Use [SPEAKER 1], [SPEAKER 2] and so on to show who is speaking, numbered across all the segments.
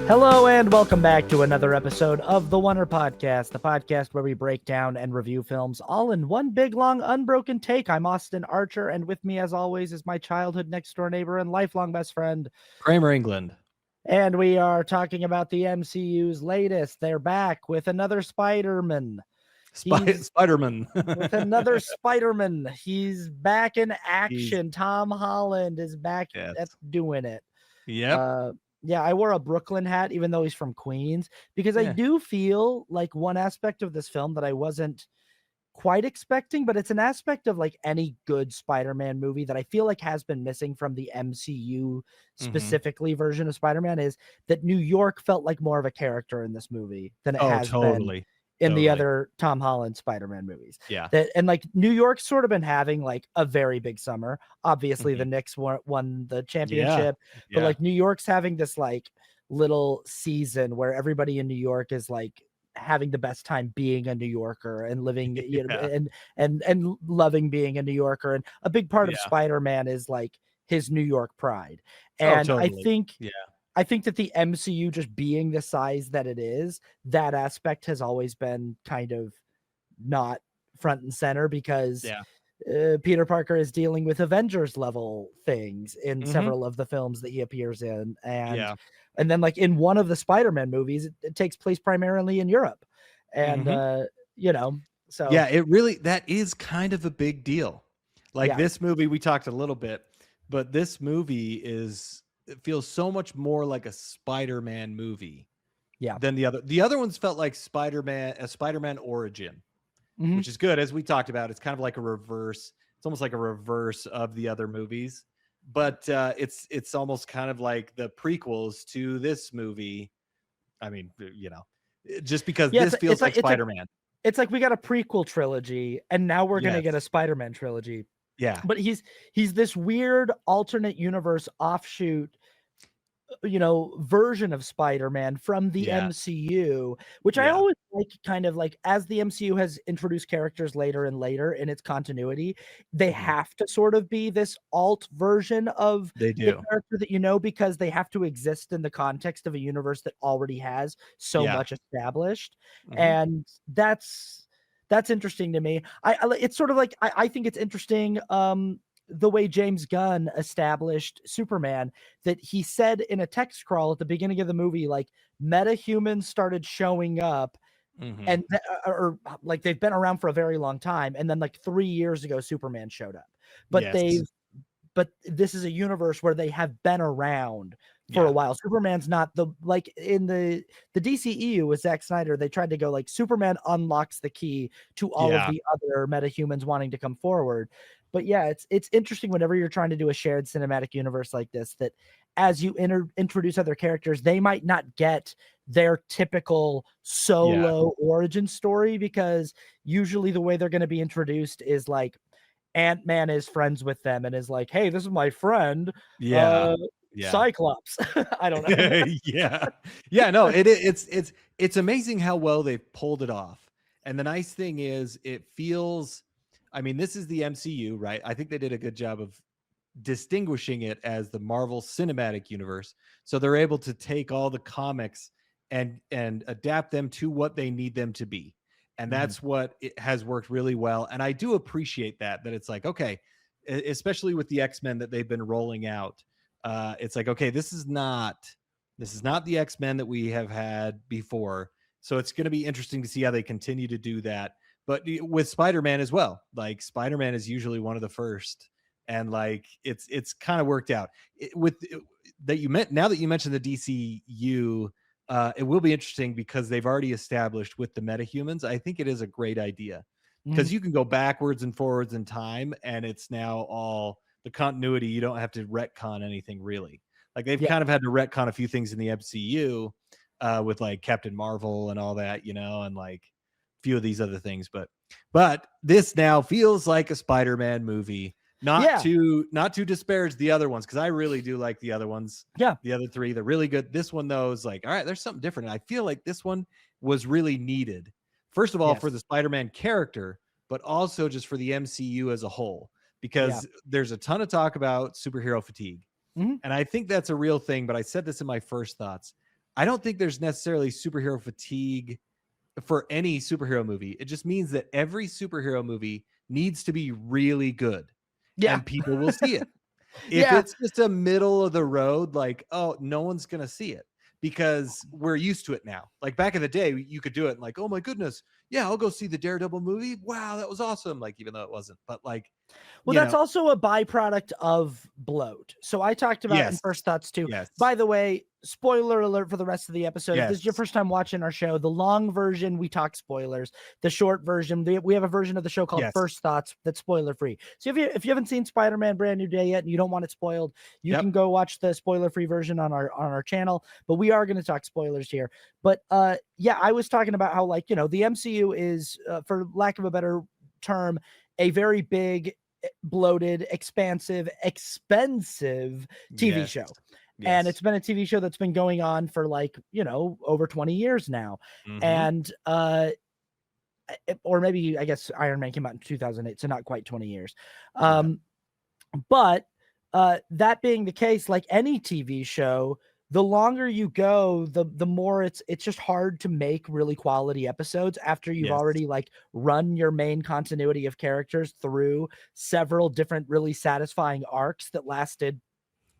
[SPEAKER 1] Hello and welcome back to another episode of the Oner podcast, the podcast where we break down and review films all in one big, long, unbroken take. I'm Austin Archer, and with me, as always, is my childhood next-door neighbor and lifelong best friend,
[SPEAKER 2] Cramer, England.
[SPEAKER 1] And we are talking about the MCU's latest. They're back with another Spider-Man.
[SPEAKER 2] Spider-Man.
[SPEAKER 1] With another Spider-Man. He's back in action. Tom Holland is back at doing it.
[SPEAKER 2] Yep.
[SPEAKER 1] Yeah, I wore a Brooklyn hat, even though he's from Queens, because I do feel like one aspect of this film that I wasn't quite expecting, but it's an aspect of like any good Spider-Man movie that I feel like has been missing from the MCU specifically version of Spider-Man, is that New York felt like more of a character in this movie than it has been in the other Tom Holland Spider-Man movies.
[SPEAKER 2] Yeah.
[SPEAKER 1] And like New York's sort of been having like a very big summer. Obviously the Knicks won the championship, but like New York's having this like little season where everybody in New York is like having the best time being a New Yorker and living you know, and loving being a New Yorker. And a big part of Spider-Man is like his New York pride. And I think that the MCU just being the size that it is, that aspect has always been kind of not front and center because Peter Parker is dealing with Avengers level things in several of the films that he appears in. And then like in one of the Spider-Man movies, it takes place primarily in Europe. And, you know, so.
[SPEAKER 2] Yeah, that is kind of a big deal. Like this movie, we talked a little bit, but this movie it feels so much more like a Spider-Man movie than the other. The other ones felt like a Spider-Man origin, which is good. As we talked about, it's kind of like a reverse. It's almost like a reverse of the other movies, but it's almost kind of like the prequels to this movie. I mean, you know, just because this feels like Spider-Man.
[SPEAKER 1] It's like we got a prequel trilogy and now we're going to get a Spider-Man trilogy.
[SPEAKER 2] Yeah.
[SPEAKER 1] But he's this weird alternate universe offshoot, you know, version of Spider-Man from the MCU, which I always like, kind of like as the MCU has introduced characters later and later in its continuity, they have to sort of be this alt version of the character that you know, because they have to exist in the context of a universe that already has so much established. And that's interesting to me. It's sort of like, I think it's interesting the way James Gunn established Superman, that he said in a text crawl at the beginning of the movie, like metahumans started showing up and or like they've been around for a very long time. And then like 3 years ago, Superman showed up, but but this is a universe where they have been around for a while. Superman's not like in the DCEU with Zack Snyder, they tried to go like Superman unlocks the key to all of the other metahumans wanting to come forward. But yeah, it's interesting whenever you're trying to do a shared cinematic universe like this, that as you introduce other characters, they might not get their typical solo origin story, because usually the way they're going to be introduced is like Ant-Man is friends with them and is like, hey, this is my friend. Cyclops. I don't know.
[SPEAKER 2] No, it's amazing how well they've pulled it off. And the nice thing is it feels, I mean, this is the MCU, right? I think they did a good job of distinguishing it as the Marvel Cinematic Universe. So they're able to take all the comics and adapt them to what they need them to be. And that's what it has worked really well. And I do appreciate that it's like, okay, especially with the X-Men that they've been rolling out. It's like, okay, this is not the X-Men that we have had before. So it's going to be interesting to see how they continue to do that. But with Spider-Man as well, like Spider-Man is usually one of the first, and like it's kind of worked out. Now that you mentioned the DCU, it will be interesting because they've already established with the metahumans. I think it is a great idea because you can go backwards and forwards in time, and it's now all the continuity. You don't have to retcon anything really. Like they've kind of had to retcon a few things in the MCU with like Captain Marvel and all that, you know, and like a few of these other things. But this now feels like a Spider-Man movie. Not to disparage the other ones, because I really do like the other ones.
[SPEAKER 1] Yeah.
[SPEAKER 2] The other three, they're really good. This one, though, is like, all right, there's something different. And I feel like this one was really needed. First of all, for the Spider-Man character, but also just for the MCU as a whole, because there's a ton of talk about superhero fatigue. And I think that's a real thing. But I said this in my first thoughts. I don't think there's necessarily superhero fatigue for any superhero movie. It just means that every superhero movie needs to be really good
[SPEAKER 1] Yeah.
[SPEAKER 2] and people will see it. If
[SPEAKER 1] Yeah.
[SPEAKER 2] it's just a middle of the road, like, oh, no one's going to see it because we're used to it now. Like back in the day, you could do it and like, oh my goodness, yeah, I'll go see the Daredevil movie. Wow, that was awesome. Like, even though it wasn't, but like,
[SPEAKER 1] Well, that's also a byproduct of bloat. So I talked about in
[SPEAKER 2] yes,
[SPEAKER 1] First Thoughts too.
[SPEAKER 2] yes,
[SPEAKER 1] By the way, spoiler alert for the rest of the episode. If this is your
[SPEAKER 2] yes,
[SPEAKER 1] first time watching our show, the long version, we talk spoilers. The short version, we have a version of the show called
[SPEAKER 2] yes,
[SPEAKER 1] First Thoughts that's spoiler free. So if you haven't seen Spider-Man Brand New Day yet and you don't want it spoiled, you
[SPEAKER 2] yep,
[SPEAKER 1] can go watch the spoiler free version on our channel. But we are going to talk spoilers here. But yeah, I was talking about how, like, the MCU is, for lack of a better term, a very big, bloated, expansive, expensive TV
[SPEAKER 2] yes,
[SPEAKER 1] show. And
[SPEAKER 2] yes.
[SPEAKER 1] it's been a TV show that's been going on for, like, over 20 years now.
[SPEAKER 2] Mm-hmm.
[SPEAKER 1] And or maybe, I guess Iron Man came out in 2008, so not quite 20 years.
[SPEAKER 2] Yeah.
[SPEAKER 1] But that being the case, like any TV show, the longer you go, the more it's just hard to make really quality episodes after you've
[SPEAKER 2] Yes.
[SPEAKER 1] already, like, run your main continuity of characters through several different really satisfying arcs that lasted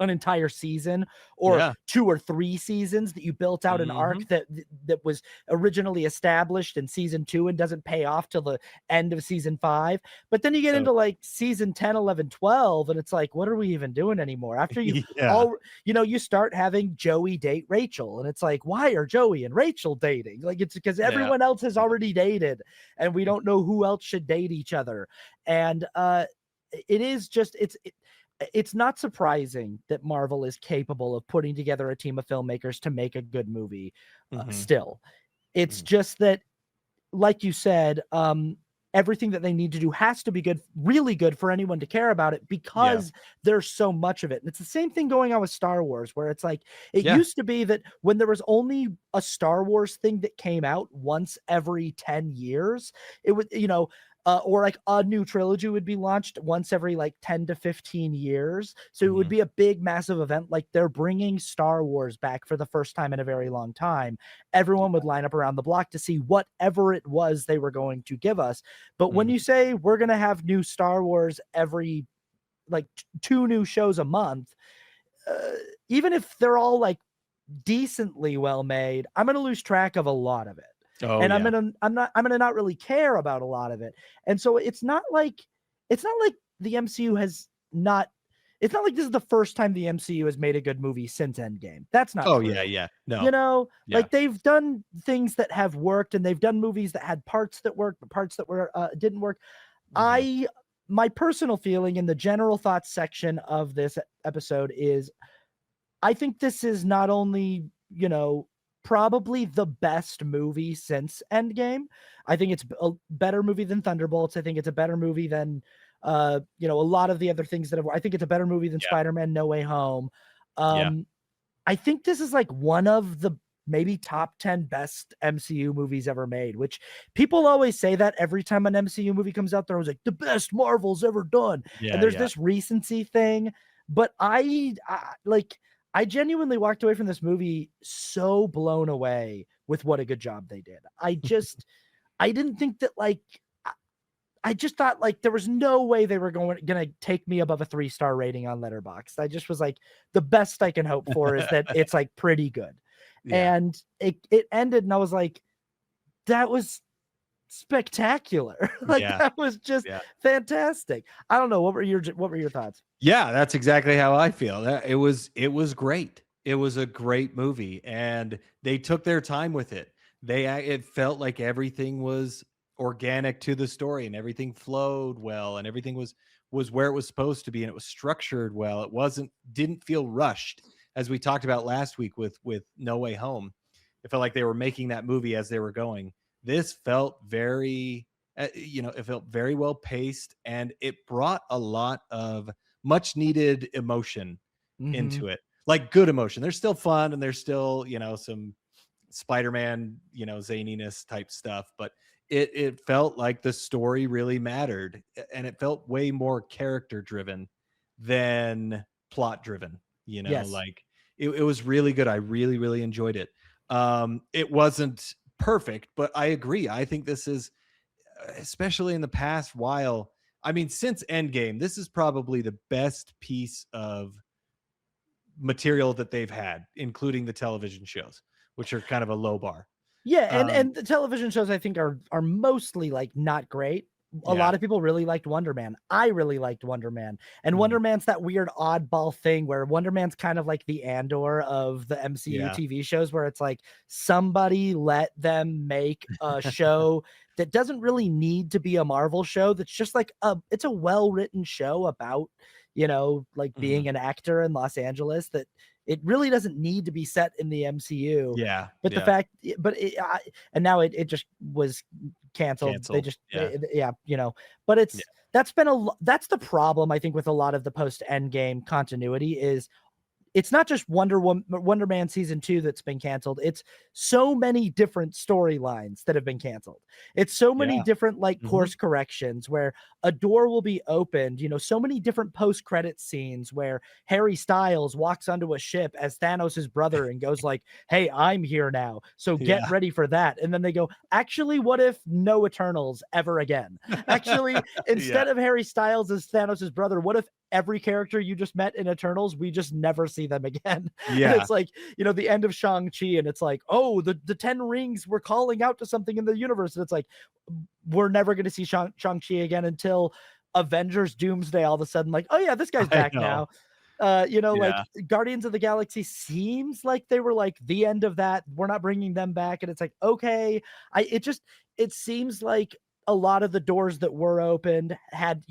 [SPEAKER 1] an entire season or
[SPEAKER 2] Yeah.
[SPEAKER 1] 2 or 3 seasons, that you built out an
[SPEAKER 2] Mm-hmm.
[SPEAKER 1] arc that was originally established in season 2 and doesn't pay off till the end of season 5. But then you get
[SPEAKER 2] So
[SPEAKER 1] into, like, season 10, 11, 12, and it's like, what are we even doing anymore? After
[SPEAKER 2] yeah.
[SPEAKER 1] you start having Joey date Rachel, and it's like, why are Joey and Rachel dating? Like, it's because
[SPEAKER 2] Yeah.
[SPEAKER 1] everyone else has already dated and we don't know who else should date each other. And it is just it's not surprising that Marvel is capable of putting together a team of filmmakers to make a good movie.
[SPEAKER 2] Mm-hmm.
[SPEAKER 1] Still, it's
[SPEAKER 2] Mm-hmm.
[SPEAKER 1] just that, like you said, everything that they need to do has to be good, really good, for anyone to care about it,
[SPEAKER 2] Yeah.
[SPEAKER 1] because there's so much of it. And it's the same thing going on with Star Wars, where it's like, it
[SPEAKER 2] Yeah.
[SPEAKER 1] used to be that when there was only a Star Wars thing that came out once every 10 years, it would, or like a new trilogy would be launched once every, like, 10 to 15 years. So it would
[SPEAKER 2] Mm-hmm.
[SPEAKER 1] be a big, massive event. Like, they're bringing Star Wars back for the first time in a very long time. Everyone would line up around the block to see whatever it was they were going to give us. But when
[SPEAKER 2] Mm-hmm.
[SPEAKER 1] you say we're going to have new Star Wars every, like, 2 new shows a month, even if they're all, like, decently well made, I'm going to lose track of a lot of it.
[SPEAKER 2] Oh
[SPEAKER 1] And I'm
[SPEAKER 2] yeah.
[SPEAKER 1] going to not really care about a lot of it. And so it's not like the MCU has not it's not like this is the first time the MCU has made a good movie since Endgame. That's not
[SPEAKER 2] Oh
[SPEAKER 1] true.
[SPEAKER 2] yeah. Yeah. No. Yeah.
[SPEAKER 1] Like, they've done things that have worked, and they've done movies that had parts that worked, but parts that were didn't work.
[SPEAKER 2] Mm-hmm.
[SPEAKER 1] My personal feeling in the general thoughts section of this episode is, I think this is not only, probably the best movie since Endgame. I think it's a better movie than Thunderbolts. I think it's a better movie than, a lot of the other things that have. I think it's a better movie than
[SPEAKER 2] Yeah.
[SPEAKER 1] Spider-Man No Way Home.
[SPEAKER 2] Yeah.
[SPEAKER 1] I think this is, like, one of the maybe top 10 best MCU movies ever made, which people always say that every time an MCU movie comes out, they're always like, the best Marvel's ever done. And
[SPEAKER 2] Yeah.
[SPEAKER 1] there's
[SPEAKER 2] Yeah.
[SPEAKER 1] this recency thing. But I genuinely walked away from this movie so blown away with what a good job they did. I didn't think that, like, I just thought, like, there was no way they were gonna take me above a 3-star rating on Letterboxd. I just was like, the best I can hope for is that it's, like, pretty good.
[SPEAKER 2] Yeah.
[SPEAKER 1] And it ended, and I was like, that was spectacular. Like,
[SPEAKER 2] Yeah.
[SPEAKER 1] that was just
[SPEAKER 2] Yeah.
[SPEAKER 1] fantastic. I don't know, what were your thoughts?
[SPEAKER 2] Yeah, that's exactly how I feel. It was great. It was a great movie, and they took their time with it. It felt like everything was organic to the story, and everything flowed well, and everything was where it was supposed to be, and it was structured well. Didn't feel rushed, as we talked about last week with No Way Home. It felt like they were making that movie as they were going. This felt very, it felt very well paced, and it brought a lot of much needed emotion into it, like good emotion. There's still fun, and there's still, some Spider-Man, zaniness type stuff, but it felt like the story really mattered, and it felt way more character driven than plot driven,
[SPEAKER 1] Yes.
[SPEAKER 2] like it was really good. I really, really enjoyed it. It wasn't perfect, but I agree. I think this is, especially in the past while, I mean, since Endgame, this is probably the best piece of material that they've had, including the television shows, which are kind of a low bar.
[SPEAKER 1] Yeah, and the television shows I think are mostly like not great. A lot of people really liked Wonder Man. I really liked Wonder Man. And Wonder Man's that weird oddball thing where Wonder Man's kind of like the Andor of the MCU TV shows, where it's like somebody let them make a show that doesn't really need to be a Marvel show. That's just like it's a well-written show about, like being an actor in Los Angeles, that it really doesn't need to be set in the MCU. But the fact, and now it just was canceled. They just, but that's the problem, I think, with a lot of the post Endgame continuity is it's not just Wonder Man season 2 that's been canceled. It's so many different storylines that have been canceled. It's so many different course corrections where a door will be opened, so many different post-credit scenes where Harry Styles walks onto a ship as Thanos' brother and goes like, "Hey, I'm here now. So get ready for that." And then they go, "Actually, what if no Eternals ever again? Actually, instead of Harry Styles as Thanos' brother, what if every character you just met in Eternals, we just never see them again?" And it's like, the end of Shang-Chi, and it's like, oh, the 10 rings were calling out to something in the universe. And it's like, we're never going to see Shang-Chi again until Avengers Doomsday all of a sudden, like, oh yeah, this guy's back now. Like Guardians of the Galaxy seems like they were like the end of that. We're not bringing them back. And it's like, okay, it seems like a lot of the doors that were opened had,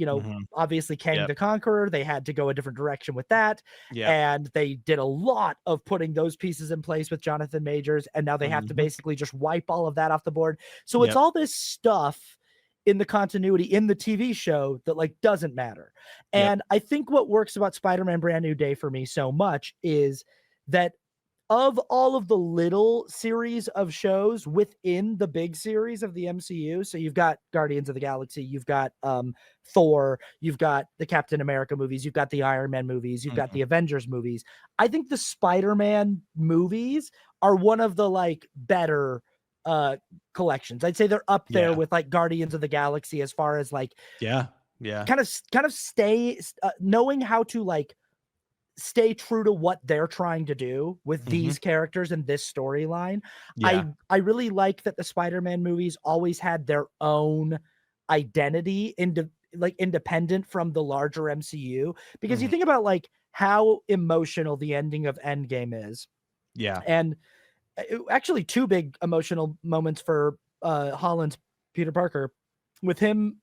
[SPEAKER 1] obviously Kang the Conqueror, they had to go a different direction with that. And they did a lot of putting those pieces in place with Jonathan Majors. And now they have to basically just wipe all of that off the board. So it's all this stuff in the continuity in the TV show that like doesn't matter. And I think what works about Spider-Man Brand New Day for me so much is that of all of the little series of shows within the big series of the MCU, so you've got Guardians of the Galaxy, you've got Thor, you've got the Captain America movies, you've got the Iron Man movies, you've got the Avengers movies. I think the Spider-Man movies are one of the like better collections. I'd say they're up there with like Guardians of the Galaxy as far as like kind of stay knowing how to like stay true to what they're trying to do with these characters and this storyline. I really like that the Spider-Man movies always had their own identity independent from the larger MCU, because you think about like how emotional the ending of Endgame is. And actually two big emotional moments for Holland's Peter Parker, with him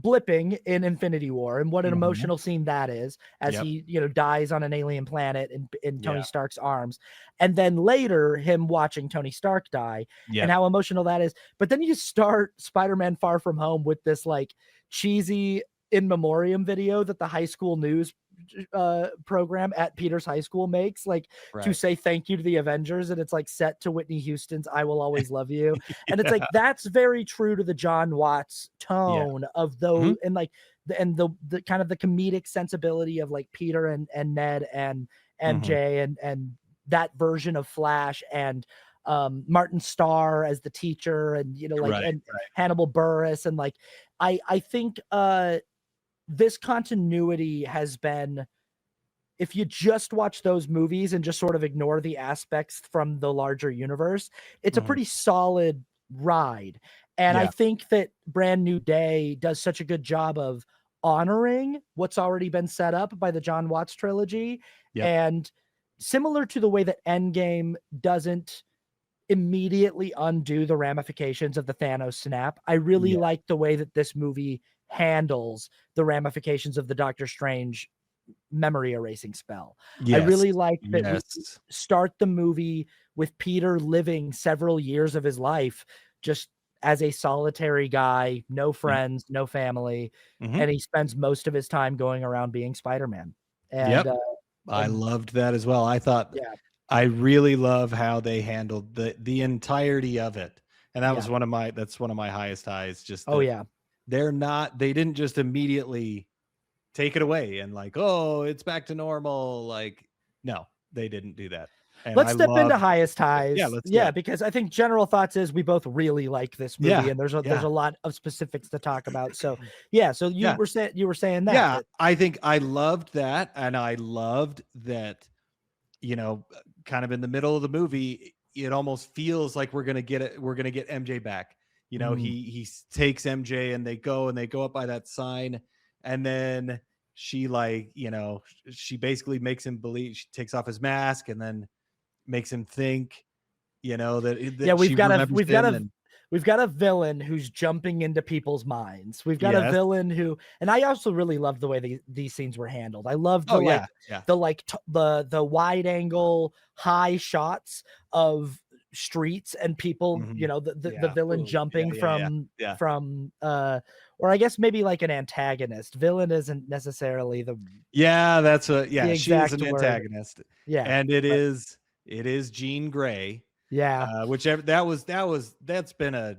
[SPEAKER 1] blipping in Infinity War, and what an emotional scene that is, as he dies on an alien planet in Tony Stark's arms, and then later him watching Tony Stark die, and how emotional that is. But then you start Spider-Man Far From Home with this like cheesy in memoriam video that the high school news program at Peter's high school makes, like to say thank you to the Avengers, and it's like set to Whitney Houston's "I Will Always Love You." And it's like that's very true to the John Watts tone of those, and like the kind of the comedic sensibility of like Peter and Ned and MJ and that version of Flash, and Martin Starr as the teacher, and Hannibal Buress, and like I think this continuity has been, if you just watch those movies and just sort of ignore the aspects from the larger universe, it's a pretty solid ride. And I think that Brand New Day does such a good job of honoring what's already been set up by the John Watts trilogy. And similar to the way that Endgame doesn't immediately undo the ramifications of the Thanos snap, I really like the way that this movie handles the ramifications of the Doctor Strange memory erasing spell. I really like that we start the movie with Peter living several years of his life just as a solitary guy, no friends, no family, and he spends most of his time going around being Spider-Man. And
[SPEAKER 2] I loved that as well. I thought I really love how they handled the entirety of it. And that was one of my highest highs. Just they didn't just immediately take it away and like, oh, it's back to normal. Like, no, they didn't do that. And
[SPEAKER 1] Let's
[SPEAKER 2] I
[SPEAKER 1] step into
[SPEAKER 2] loved
[SPEAKER 1] highest
[SPEAKER 2] yeah,
[SPEAKER 1] highs.
[SPEAKER 2] let's do
[SPEAKER 1] Yeah,
[SPEAKER 2] it.
[SPEAKER 1] because I think general thoughts is we both really like this movie,
[SPEAKER 2] Yeah,
[SPEAKER 1] and there's a
[SPEAKER 2] yeah,
[SPEAKER 1] lot of specifics to talk about. So yeah, so
[SPEAKER 2] yeah.
[SPEAKER 1] you were saying that
[SPEAKER 2] Yeah,
[SPEAKER 1] that
[SPEAKER 2] I think I loved that, and I loved that, kind of in the middle of the movie, it almost feels like we're gonna get MJ back. He takes MJ and they go up by that sign, and then she she basically makes him believe, she takes off his mask and then makes him think,
[SPEAKER 1] yeah,
[SPEAKER 2] that she remembers him and
[SPEAKER 1] we've got a villain who's jumping into people's minds. We've got a
[SPEAKER 2] yes.
[SPEAKER 1] villain who, and I also really loved the way these scenes were handled. I loved
[SPEAKER 2] Oh yeah, yeah.
[SPEAKER 1] the wide angle high shots of streets and people,
[SPEAKER 2] Mhm.
[SPEAKER 1] the
[SPEAKER 2] Yeah.
[SPEAKER 1] villain
[SPEAKER 2] Ooh, yeah,
[SPEAKER 1] jumping
[SPEAKER 2] yeah, yeah. Yeah.
[SPEAKER 1] from or I guess maybe like an antagonist. Villain isn't necessarily
[SPEAKER 2] Yeah,
[SPEAKER 1] the
[SPEAKER 2] she is
[SPEAKER 1] exact
[SPEAKER 2] an
[SPEAKER 1] word.
[SPEAKER 2] antagonist.
[SPEAKER 1] Yeah,
[SPEAKER 2] And
[SPEAKER 1] but
[SPEAKER 2] it is Jean Grey.
[SPEAKER 1] yeah.
[SPEAKER 2] Whichever that's been a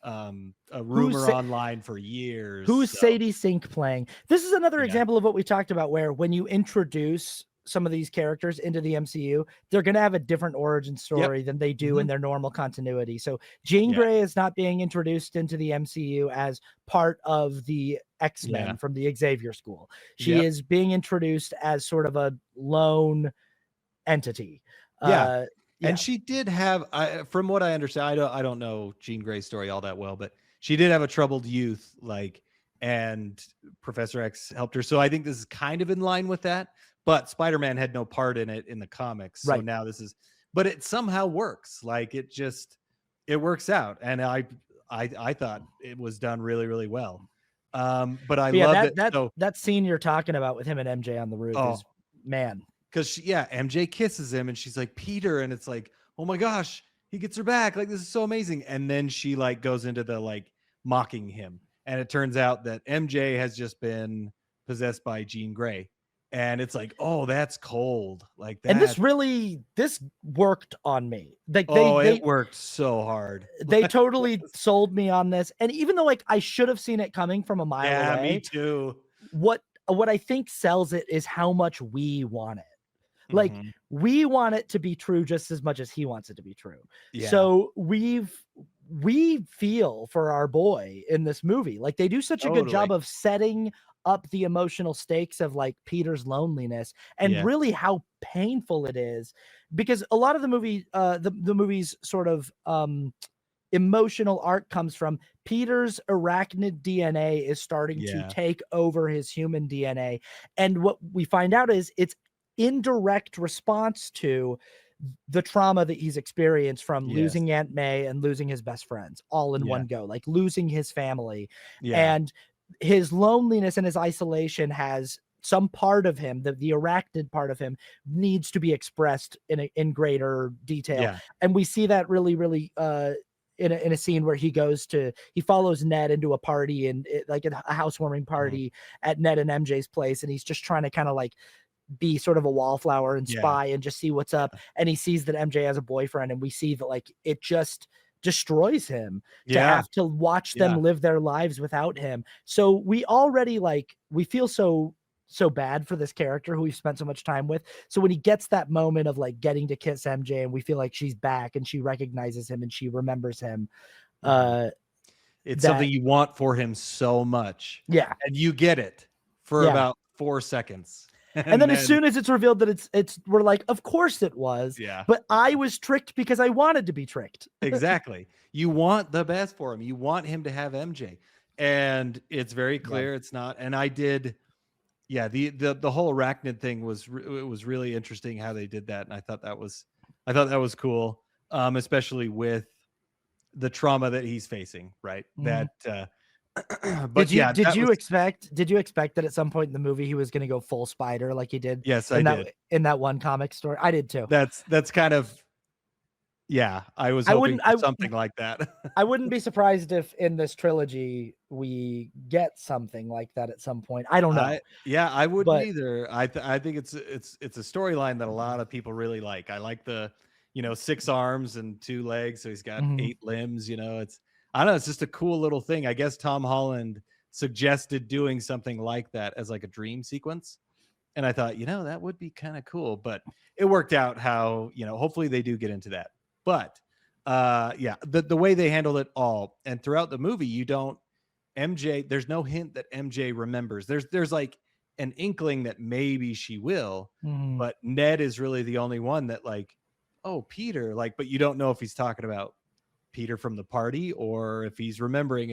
[SPEAKER 1] Who's
[SPEAKER 2] rumor online for years.
[SPEAKER 1] Who's
[SPEAKER 2] So
[SPEAKER 1] Sadie Sink playing? This is another
[SPEAKER 2] yeah.
[SPEAKER 1] example of what we talked about, where when you introduce some of these characters into the MCU, they're going to have a different origin
[SPEAKER 2] Yep.
[SPEAKER 1] story than they do in
[SPEAKER 2] Mhm.
[SPEAKER 1] their normal continuity. So Jean
[SPEAKER 2] Yeah.
[SPEAKER 1] Grey is not being introduced into the MCU as part of the
[SPEAKER 2] Yeah.
[SPEAKER 1] X-Men from the Xavier School. She
[SPEAKER 2] Yep.
[SPEAKER 1] is being introduced as sort of a lone entity.
[SPEAKER 2] Yeah.
[SPEAKER 1] Uh,
[SPEAKER 2] And
[SPEAKER 1] yeah,
[SPEAKER 2] she did have, from what I understand, I don't know Jean Grey's story all that well, but she did have a troubled youth, and Professor X helped her. So I think this is kind of in line with that. But Spider-Man had no part in it in the comics, so
[SPEAKER 1] right.
[SPEAKER 2] now but it somehow works. It works out, and I thought it was done really really well. But I
[SPEAKER 1] But yeah,
[SPEAKER 2] loved it. So
[SPEAKER 1] that scene you're talking about with him and MJ on the roof
[SPEAKER 2] oh,
[SPEAKER 1] is, man.
[SPEAKER 2] because MJ kisses him and she's like, Peter, and it's like, oh my gosh, he gets her back. Like, this is so amazing. And then she goes into the mocking him. And it turns out that MJ has just been possessed by Jean Grey. And it's like, oh, that's cold. Like
[SPEAKER 1] And
[SPEAKER 2] that.
[SPEAKER 1] this worked on me. Like
[SPEAKER 2] Oh, it worked so hard.
[SPEAKER 1] they totally sold me on this. And even though like I should have seen it coming from a mile
[SPEAKER 2] Yeah, me
[SPEAKER 1] away,
[SPEAKER 2] too.
[SPEAKER 1] what I think sells it is how much we want it. Like
[SPEAKER 2] Mhm.
[SPEAKER 1] we want it to be true just as much as he wants it to be true.
[SPEAKER 2] Yeah,
[SPEAKER 1] So we feel for our boy in this movie. Like they do such a good job
[SPEAKER 2] totally.
[SPEAKER 1] of setting up the emotional stakes of like Peter's loneliness and
[SPEAKER 2] Yeah,
[SPEAKER 1] really how painful it is, because a lot of the movie's sort of emotional arc comes from Peter's arachnid DNA is starting to
[SPEAKER 2] yeah,
[SPEAKER 1] take over his human DNA. And what we find out is it's indirect response to the trauma that he's experienced from
[SPEAKER 2] yes,
[SPEAKER 1] losing Aunt May and losing his best friends all in
[SPEAKER 2] yeah,
[SPEAKER 1] one go, like losing his family.
[SPEAKER 2] yeah,
[SPEAKER 1] And his loneliness and his isolation has some part of him, the arachnid part of him, needs to be expressed in greater detail.
[SPEAKER 2] yeah,
[SPEAKER 1] And we see that really in a scene where he follows Ned into a party and like a housewarming
[SPEAKER 2] mhm,
[SPEAKER 1] party at Ned and MJ's place, and he's just trying to kind of like be sort of a wallflower and
[SPEAKER 2] yeah,
[SPEAKER 1] spy and just see what's up. And he sees that MJ has a boyfriend, and we see that like it just destroys him to
[SPEAKER 2] yeah,
[SPEAKER 1] have to watch them
[SPEAKER 2] yeah.
[SPEAKER 1] live their lives without him. So we already we feel so bad for this character who we've spent so much time with. So when he gets that moment of like getting to kiss MJ and we feel like she's back and she recognizes him and she remembers him,
[SPEAKER 2] Mhm.
[SPEAKER 1] uh
[SPEAKER 2] It's something
[SPEAKER 1] that
[SPEAKER 2] you want for him so much,
[SPEAKER 1] yeah.
[SPEAKER 2] and you get it for
[SPEAKER 1] Yeah.
[SPEAKER 2] about 4 seconds,
[SPEAKER 1] And
[SPEAKER 2] and
[SPEAKER 1] then as
[SPEAKER 2] then
[SPEAKER 1] soon as it's revealed that it's we're like, of course it was,
[SPEAKER 2] yeah,
[SPEAKER 1] but I was tricked because I wanted to be tricked.
[SPEAKER 2] exactly. You want the best for him. You want him to have MJ, and it's very
[SPEAKER 1] Yeah.
[SPEAKER 2] clear it's not. And I did, yeah. The whole arachnid thing it was really interesting how they did that, and I thought that was cool, especially with the trauma that he's facing, right?
[SPEAKER 1] Mhm.
[SPEAKER 2] But yeah, that was
[SPEAKER 1] Did you expect that at some point in the movie he was going to go full spider like he did
[SPEAKER 2] yes, I did.
[SPEAKER 1] in that one comic story? I did too.
[SPEAKER 2] That's kind of yeah, I was
[SPEAKER 1] I
[SPEAKER 2] hoping
[SPEAKER 1] wouldn't
[SPEAKER 2] for
[SPEAKER 1] I
[SPEAKER 2] something like that.
[SPEAKER 1] I wouldn't be surprised if in this trilogy we get something like that at some point. I don't know.
[SPEAKER 2] I wouldn't
[SPEAKER 1] But
[SPEAKER 2] either. I think it's a storyline that a lot of people really like. I like the, 6 arms and 2 legs, so he's got
[SPEAKER 1] mhm.
[SPEAKER 2] 8 limbs, it's I don't know, it's just a cool little thing. I guess Tom Holland suggested doing something like that as like a dream sequence. And I thought, that would be kind of cool, but it worked out how, hopefully they do get into that. But the way they handled it all, and throughout the movie, there's no hint that MJ remembers. There's like an inkling that maybe she will, but Ned is really the only one that like, oh, Peter, like, but you don't know if he's talking about Peter from the party or if he's remembering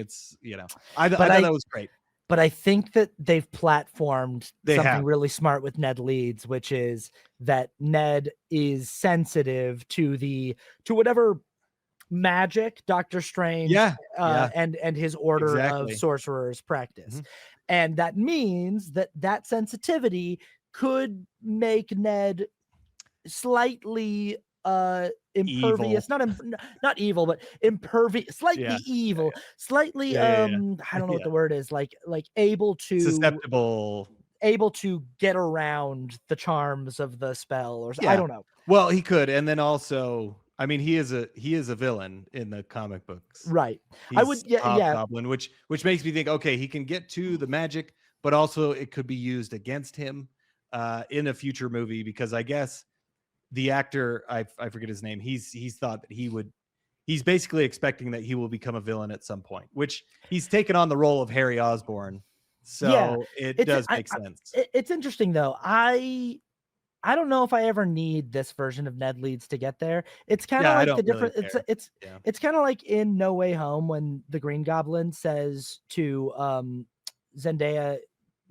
[SPEAKER 2] I thought that was great.
[SPEAKER 1] But I think that they've platformed something really smart with Ned Leeds, which is that Ned is sensitive to whatever magic Doctor Strange and his order of sorcerers practice. And that means that sensitivity could make Ned slightly impervious, not evil, but impervious, slightly evil, slightly I don't know what the word is, like
[SPEAKER 2] susceptible,
[SPEAKER 1] able to get around the charms of the spell, or I don't know.
[SPEAKER 2] Well, he could, and then also, I mean, he is a villain in the comic books,
[SPEAKER 1] right?
[SPEAKER 2] He's Hobgoblin, which makes me think, okay, he can get to the magic, but also it could be used against him in a future movie, because I guess the actor, I forget his name, he's thought that he's basically expecting that he will become a villain at some point, which he's taken on the role of Harry Osborn. So it does make sense.
[SPEAKER 1] It's interesting though. I don't know if I ever need this version of Ned Leeds to get there. It's kind of like the different. Really it's kind of like in No Way Home when the Green Goblin says to Zendaya,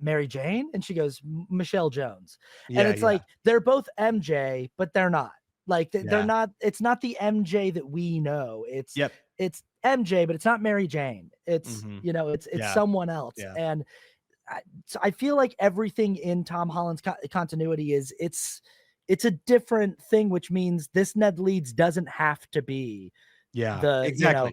[SPEAKER 1] Mary Jane, and she goes Michelle Jones, and it's like they're both MJ, but they're not. Like they're not. It's not the MJ that we know. It's MJ, but it's not Mary Jane. It's it's someone else. And I feel like everything in Tom Holland's continuity is it's a different thing, which means this Ned Leeds doesn't have to be
[SPEAKER 2] exactly.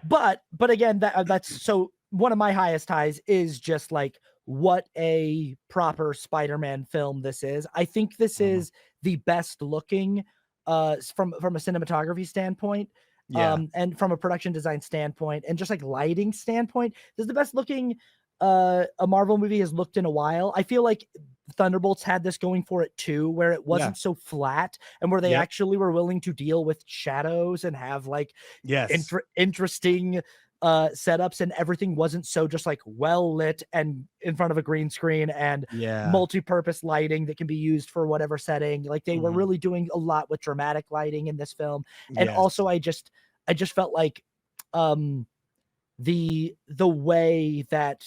[SPEAKER 1] But again, that's so. One of my highest highs is just like what a proper Spider-Man film this is. I think this is the best looking from a cinematography standpoint, and from a production design standpoint, and just like lighting standpoint. This is the best looking a Marvel movie has looked in a while. I feel like Thunderbolts had this going for it too, where it wasn't so flat, and where they actually were willing to deal with shadows and have like interesting setups, and everything wasn't so just like well lit and in front of a green screen and multi-purpose lighting that can be used for whatever setting. Like they were really doing a lot with dramatic lighting in this film. And also I just felt like the way that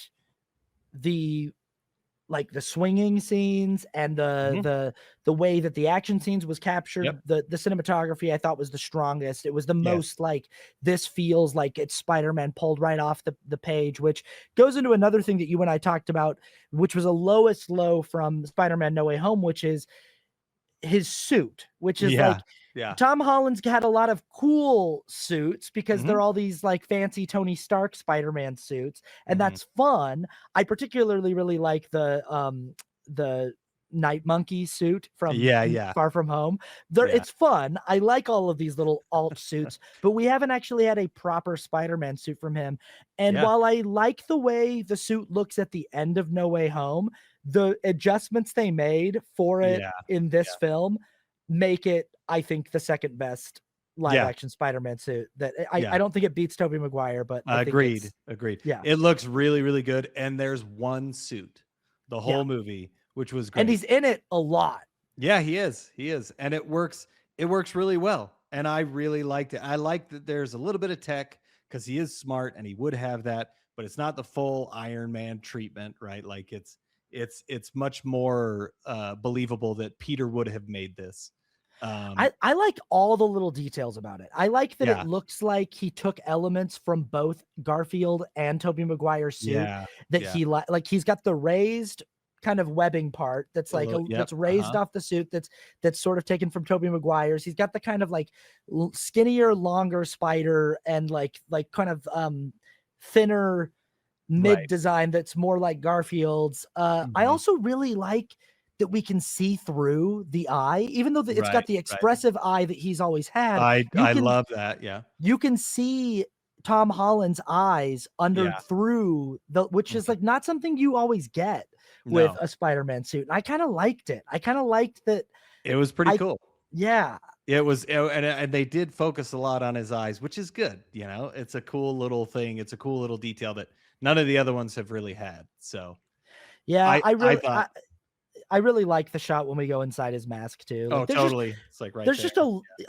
[SPEAKER 1] the swinging scenes and the way that the action scenes was captured, the cinematography I thought was the strongest. It was the most like, this feels like it's Spider-Man pulled right off the page, which goes into another thing that you and I talked about, which was a lowest low from Spider-Man No Way Home, which is his suit, which is Tom Holland's had a lot of cool suits because they're all these like fancy Tony Stark Spider-Man suits, and that's fun. I particularly really like the Night Monkey suit from Far From Home. It's fun. I like all of these little alt suits, but we haven't actually had a proper Spider-Man suit from him. And while I like the way the suit looks at the end of No Way Home, the adjustments they made for it in this film make it, I think, the second best live action Spider-Man suit. That I don't think it beats Tobey Maguire, but I
[SPEAKER 2] agreed.
[SPEAKER 1] Yeah,
[SPEAKER 2] it looks really, really good. And there's one suit the whole movie, which was great.
[SPEAKER 1] And he's in it a lot.
[SPEAKER 2] Yeah, he is, and it works really well. And I really liked it. I like that there's a little bit of tech because he is smart and he would have that, but it's not the full Iron Man treatment, right? Like it's much more believable that Peter would have made this.
[SPEAKER 1] I like all the little details about it. I like that it looks like he took elements from both Garfield and Tobey Maguire's suit. He like he's got the raised kind of webbing part that's like that's raised off the suit that's sort of taken from Tobey Maguire's. He's got the kind of like skinnier, longer spider and like kind of thinner mid design that's more like Garfield's. I also really like that we can see through the eye, even though it's got the expressive eye that he's always had.
[SPEAKER 2] I love that. Yeah,
[SPEAKER 1] you can see Tom Holland's eyes through which is like not something you always get with
[SPEAKER 2] No,
[SPEAKER 1] a Spider-Man suit. And I kind of liked it. I kind of liked that.
[SPEAKER 2] it was pretty cool.
[SPEAKER 1] Yeah.
[SPEAKER 2] It was, and they did focus a lot on his eyes, which is good. You know, it's a cool little thing. It's a cool little detail that none of the other ones have really had. So
[SPEAKER 1] Yeah,
[SPEAKER 2] I thought,
[SPEAKER 1] I really like the shot when we go inside his mask too.
[SPEAKER 2] oh,
[SPEAKER 1] Like
[SPEAKER 2] totally. It's like right
[SPEAKER 1] there's
[SPEAKER 2] there.
[SPEAKER 1] just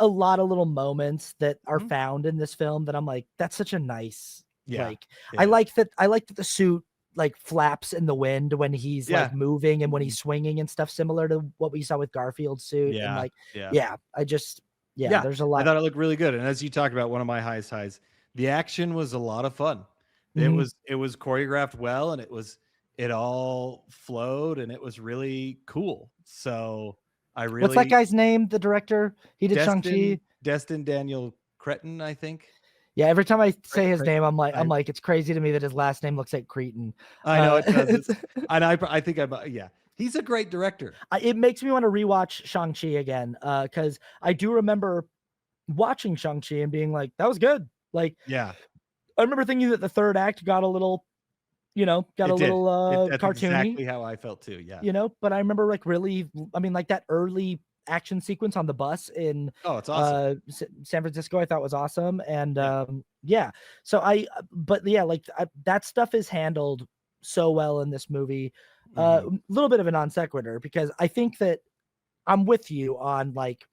[SPEAKER 1] a lot of little moments that are
[SPEAKER 2] Mhm.
[SPEAKER 1] found in this film that I'm like, that's such a nice,
[SPEAKER 2] Yeah,
[SPEAKER 1] like,
[SPEAKER 2] it
[SPEAKER 1] I
[SPEAKER 2] is.
[SPEAKER 1] like that the suit like flaps in the wind when he's
[SPEAKER 2] Yeah.
[SPEAKER 1] like moving and when
[SPEAKER 2] Mhm.
[SPEAKER 1] he's swinging and stuff, similar to what we saw with Garfield's suit. And
[SPEAKER 2] Yeah.
[SPEAKER 1] like,
[SPEAKER 2] Yeah.
[SPEAKER 1] yeah, yeah,
[SPEAKER 2] Yeah.
[SPEAKER 1] there's a
[SPEAKER 2] I
[SPEAKER 1] lot.
[SPEAKER 2] thought it looked really good. And as you talked about, one of my highest highs, the action was a lot of fun.
[SPEAKER 1] Mhm.
[SPEAKER 2] It was choreographed well, and it all flowed, and it was really cool. So I
[SPEAKER 1] What's that
[SPEAKER 2] really
[SPEAKER 1] guy's name? The director? He did Shang-Chi.
[SPEAKER 2] Destin Daniel Cretton, I think.
[SPEAKER 1] Yeah, every time I say his
[SPEAKER 2] Cretton.
[SPEAKER 1] name,
[SPEAKER 2] I
[SPEAKER 1] I'm like, it's crazy to me that his last name looks like Cretan.
[SPEAKER 2] I know it does.
[SPEAKER 1] It's
[SPEAKER 2] And I think yeah. He's a great director.
[SPEAKER 1] it makes me want to rewatch Shang-Chi again, because I do remember watching Shang-Chi and being like, that was good. Like,
[SPEAKER 2] Yeah.
[SPEAKER 1] I remember thinking that the third act got a little, got a
[SPEAKER 2] It did.
[SPEAKER 1] little
[SPEAKER 2] That's
[SPEAKER 1] cartoony,
[SPEAKER 2] exactly how I felt too. Yeah.
[SPEAKER 1] but I remember like really, I mean, like that early action sequence on the bus in
[SPEAKER 2] Oh, it's awesome.
[SPEAKER 1] San Francisco, I thought was awesome. And
[SPEAKER 2] Yeah.
[SPEAKER 1] yeah, so but yeah, like that stuff is handled so well in this movie. A
[SPEAKER 2] Mhm.
[SPEAKER 1] little bit of a non sequitur because I think that I'm with you on like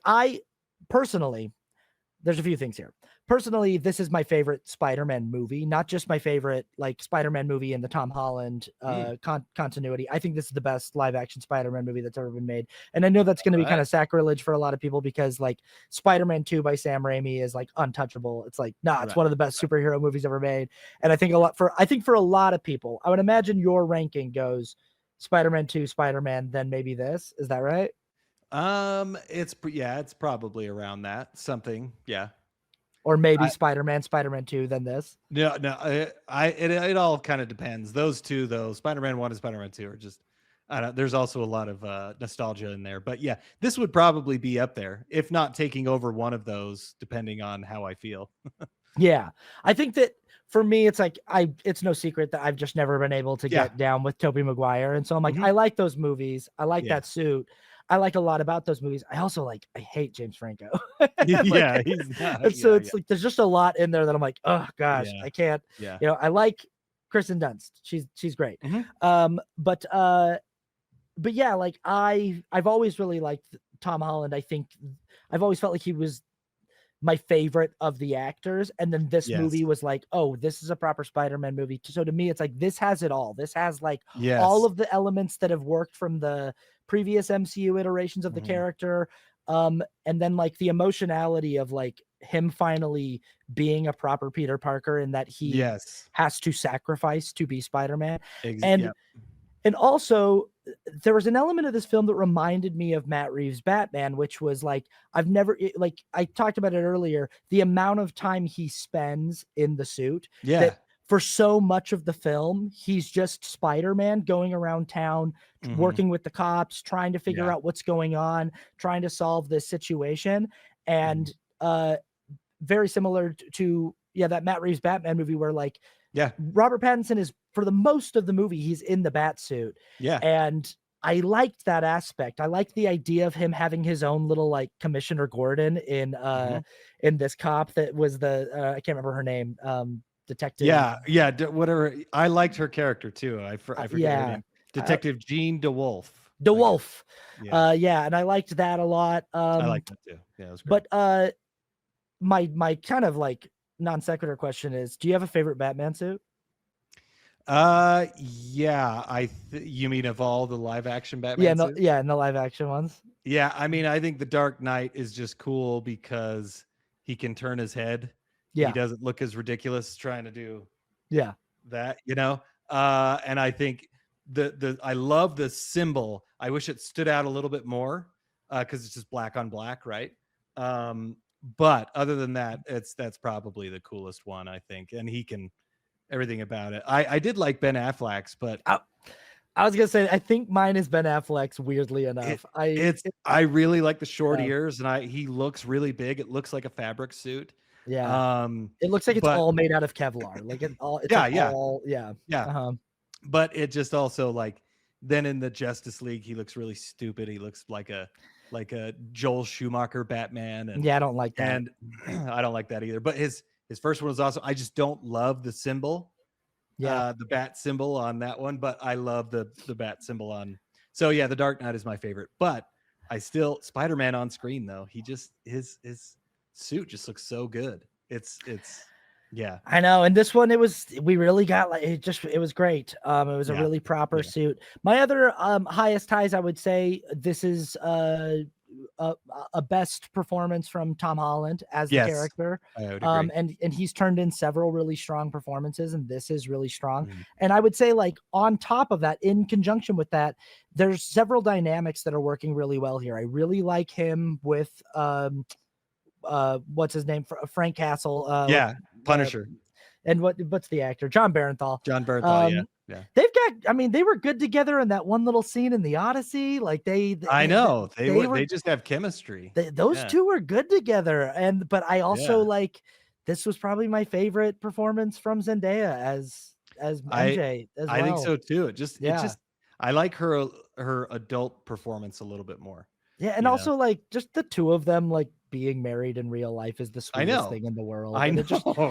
[SPEAKER 1] I personally, there's a few things here. Personally, this is my favorite Spider-Man movie, not just my favorite like Spider-Man movie in the Tom Holland
[SPEAKER 2] Mm.
[SPEAKER 1] continuity. I think this is the best live action Spider-Man movie that's ever been made. And I know that's going to be
[SPEAKER 2] Alright.
[SPEAKER 1] kind of sacrilege for a lot of people because like Spider-Man 2 by Sam Raimi is like untouchable. It's like, nah, it's
[SPEAKER 2] Right.
[SPEAKER 1] one of the best superhero movies ever made. And I think for a lot of people, I would imagine your ranking goes Spider-Man 2, Spider-Man, then maybe this. Is that right?
[SPEAKER 2] It's probably around that something. Yeah.
[SPEAKER 1] Or maybe
[SPEAKER 2] I
[SPEAKER 1] Spider-Man, Spider-Man 2, then this.
[SPEAKER 2] no, it all kind of depends. Those two though, Spider-Man 1 and Spider-Man 2 are just I don't there's also a lot of nostalgia in there. But yeah, this would probably be up there, if not taking over one of those, depending on how I feel.
[SPEAKER 1] Yeah. I think that for me, it's like it's no secret that I've just never been able to
[SPEAKER 2] Yeah.
[SPEAKER 1] get down with Tobey Maguire. And so I'm like,
[SPEAKER 2] Mhm.
[SPEAKER 1] I like those movies. I like
[SPEAKER 2] Yeah.
[SPEAKER 1] that suit. I like a lot about those movies. I also like I hate James Franco. Like
[SPEAKER 2] Yeah, he's not,
[SPEAKER 1] and so
[SPEAKER 2] yeah,
[SPEAKER 1] it's like there's just a lot in there that I'm like, oh gosh,
[SPEAKER 2] yeah,
[SPEAKER 1] I can't,
[SPEAKER 2] yeah.
[SPEAKER 1] I like Kristen Dunst. She's great.
[SPEAKER 2] Mhm.
[SPEAKER 1] But yeah, like I've always really liked Tom Holland. I think I've always felt like he was my favorite of the actors. And then this
[SPEAKER 2] Yes.
[SPEAKER 1] movie was like, oh, this is a proper Spider-Man movie. So to me, it's like this has it all. This has like all
[SPEAKER 2] Yes.
[SPEAKER 1] of the elements that have worked from the previous MCU iterations of the
[SPEAKER 2] Mhm.
[SPEAKER 1] character. And then like the emotionality of like him finally being a proper Peter Parker and that he
[SPEAKER 2] Yes.
[SPEAKER 1] has to sacrifice to be Spider-Man.
[SPEAKER 2] Yeah.
[SPEAKER 1] And also, there was an element of this film that reminded me of Matt Reeves' Batman, which was like, like I talked about it earlier, the amount of time he spends in the suit
[SPEAKER 2] Yeah.
[SPEAKER 1] that for so much of the film, he's just Spider-Man going around town,
[SPEAKER 2] Mhm.
[SPEAKER 1] working with the cops, trying to figure
[SPEAKER 2] Yeah.
[SPEAKER 1] out what's going on, trying to solve this situation.
[SPEAKER 2] Mhm.
[SPEAKER 1] And very similar to, yeah, that Matt Reeves Batman movie where like,
[SPEAKER 2] Yeah.
[SPEAKER 1] Robert Pattinson is for the most of the movie, he's in the bat suit.
[SPEAKER 2] Yeah.
[SPEAKER 1] And I liked that aspect. I liked the idea of him having his own little like Commissioner Gordon
[SPEAKER 2] Mhm.
[SPEAKER 1] in this cop that was the I can't remember her name. Detective.
[SPEAKER 2] Yeah, yeah, whatever. I liked her character too. I forget her
[SPEAKER 1] Yeah.
[SPEAKER 2] name. Detective Jean DeWolf, I guess.
[SPEAKER 1] DeWolf.
[SPEAKER 2] Yeah,
[SPEAKER 1] Yeah, and I liked that a lot.
[SPEAKER 2] I like that too. Yeah, it was great.
[SPEAKER 1] But my kind of like non sequitur question is, do you have a favorite Batman suit?
[SPEAKER 2] Yeah, you mean of all the live action
[SPEAKER 1] Yeah,
[SPEAKER 2] Batman
[SPEAKER 1] no,
[SPEAKER 2] suits?
[SPEAKER 1] yeah, in the live action ones.
[SPEAKER 2] Yeah, I mean, I think the Dark Knight is just cool because he can turn his head. He
[SPEAKER 1] Yeah,
[SPEAKER 2] doesn't look as ridiculous trying to do
[SPEAKER 1] yeah.
[SPEAKER 2] that. And I think the I love the symbol. I wish it stood out a little bit more because it's just black on black, right? But other than that, that's probably the coolest one, I think. And he can everything about it. I did like Ben Affleck's, but
[SPEAKER 1] I was gonna say I think mine is Ben Affleck's. Weirdly
[SPEAKER 2] it
[SPEAKER 1] enough,
[SPEAKER 2] I really like the short
[SPEAKER 1] yeah,
[SPEAKER 2] ears, and he looks really big. It looks like a fabric suit.
[SPEAKER 1] yeah.
[SPEAKER 2] Um,
[SPEAKER 1] It looks like it's
[SPEAKER 2] but
[SPEAKER 1] all made out of Kevlar. Like it's
[SPEAKER 2] yeah,
[SPEAKER 1] like
[SPEAKER 2] yeah,
[SPEAKER 1] all yeah.
[SPEAKER 2] yeah.
[SPEAKER 1] Uh-huh.
[SPEAKER 2] but it just also like then in the Justice League he looks really stupid. He looks like a Joel Schumacher Batman,
[SPEAKER 1] Yeah, I don't like that.
[SPEAKER 2] and I don't like that either. But his first one was awesome. I just don't love the symbol,
[SPEAKER 1] Yeah.
[SPEAKER 2] the bat symbol on that one, but I love the bat symbol on. So yeah, the Dark Knight is my favorite, but I still Spider-Man on screen though. He just his suit just looks so good. It's yeah.
[SPEAKER 1] I know. And this one, we really got like, it was great. It was a really proper suit. My other highest highs, I would say this is a best performance from Tom Holland as the character.
[SPEAKER 2] I would agree.
[SPEAKER 1] And he's turned in several really strong performances, and this is really strong. And I would say, like, on top of that, in conjunction with that, there's several dynamics that are working really well here. I really like him with what's his name, Frank Castle,
[SPEAKER 2] Punisher.
[SPEAKER 1] And what's the actor, John Barenthal.
[SPEAKER 2] Yeah.
[SPEAKER 1] They've got, I mean, they were good together in that one little scene in the Odyssey. Like they
[SPEAKER 2] just have chemistry.
[SPEAKER 1] Those two were good together. But I also like, this was probably my favorite performance from Zendaya as MJ as well.
[SPEAKER 2] I think so too. It just I like her adult performance a little bit more.
[SPEAKER 1] Yeah, and also like just the two of them like being married in real life is the sweetest thing in the world.
[SPEAKER 2] I know,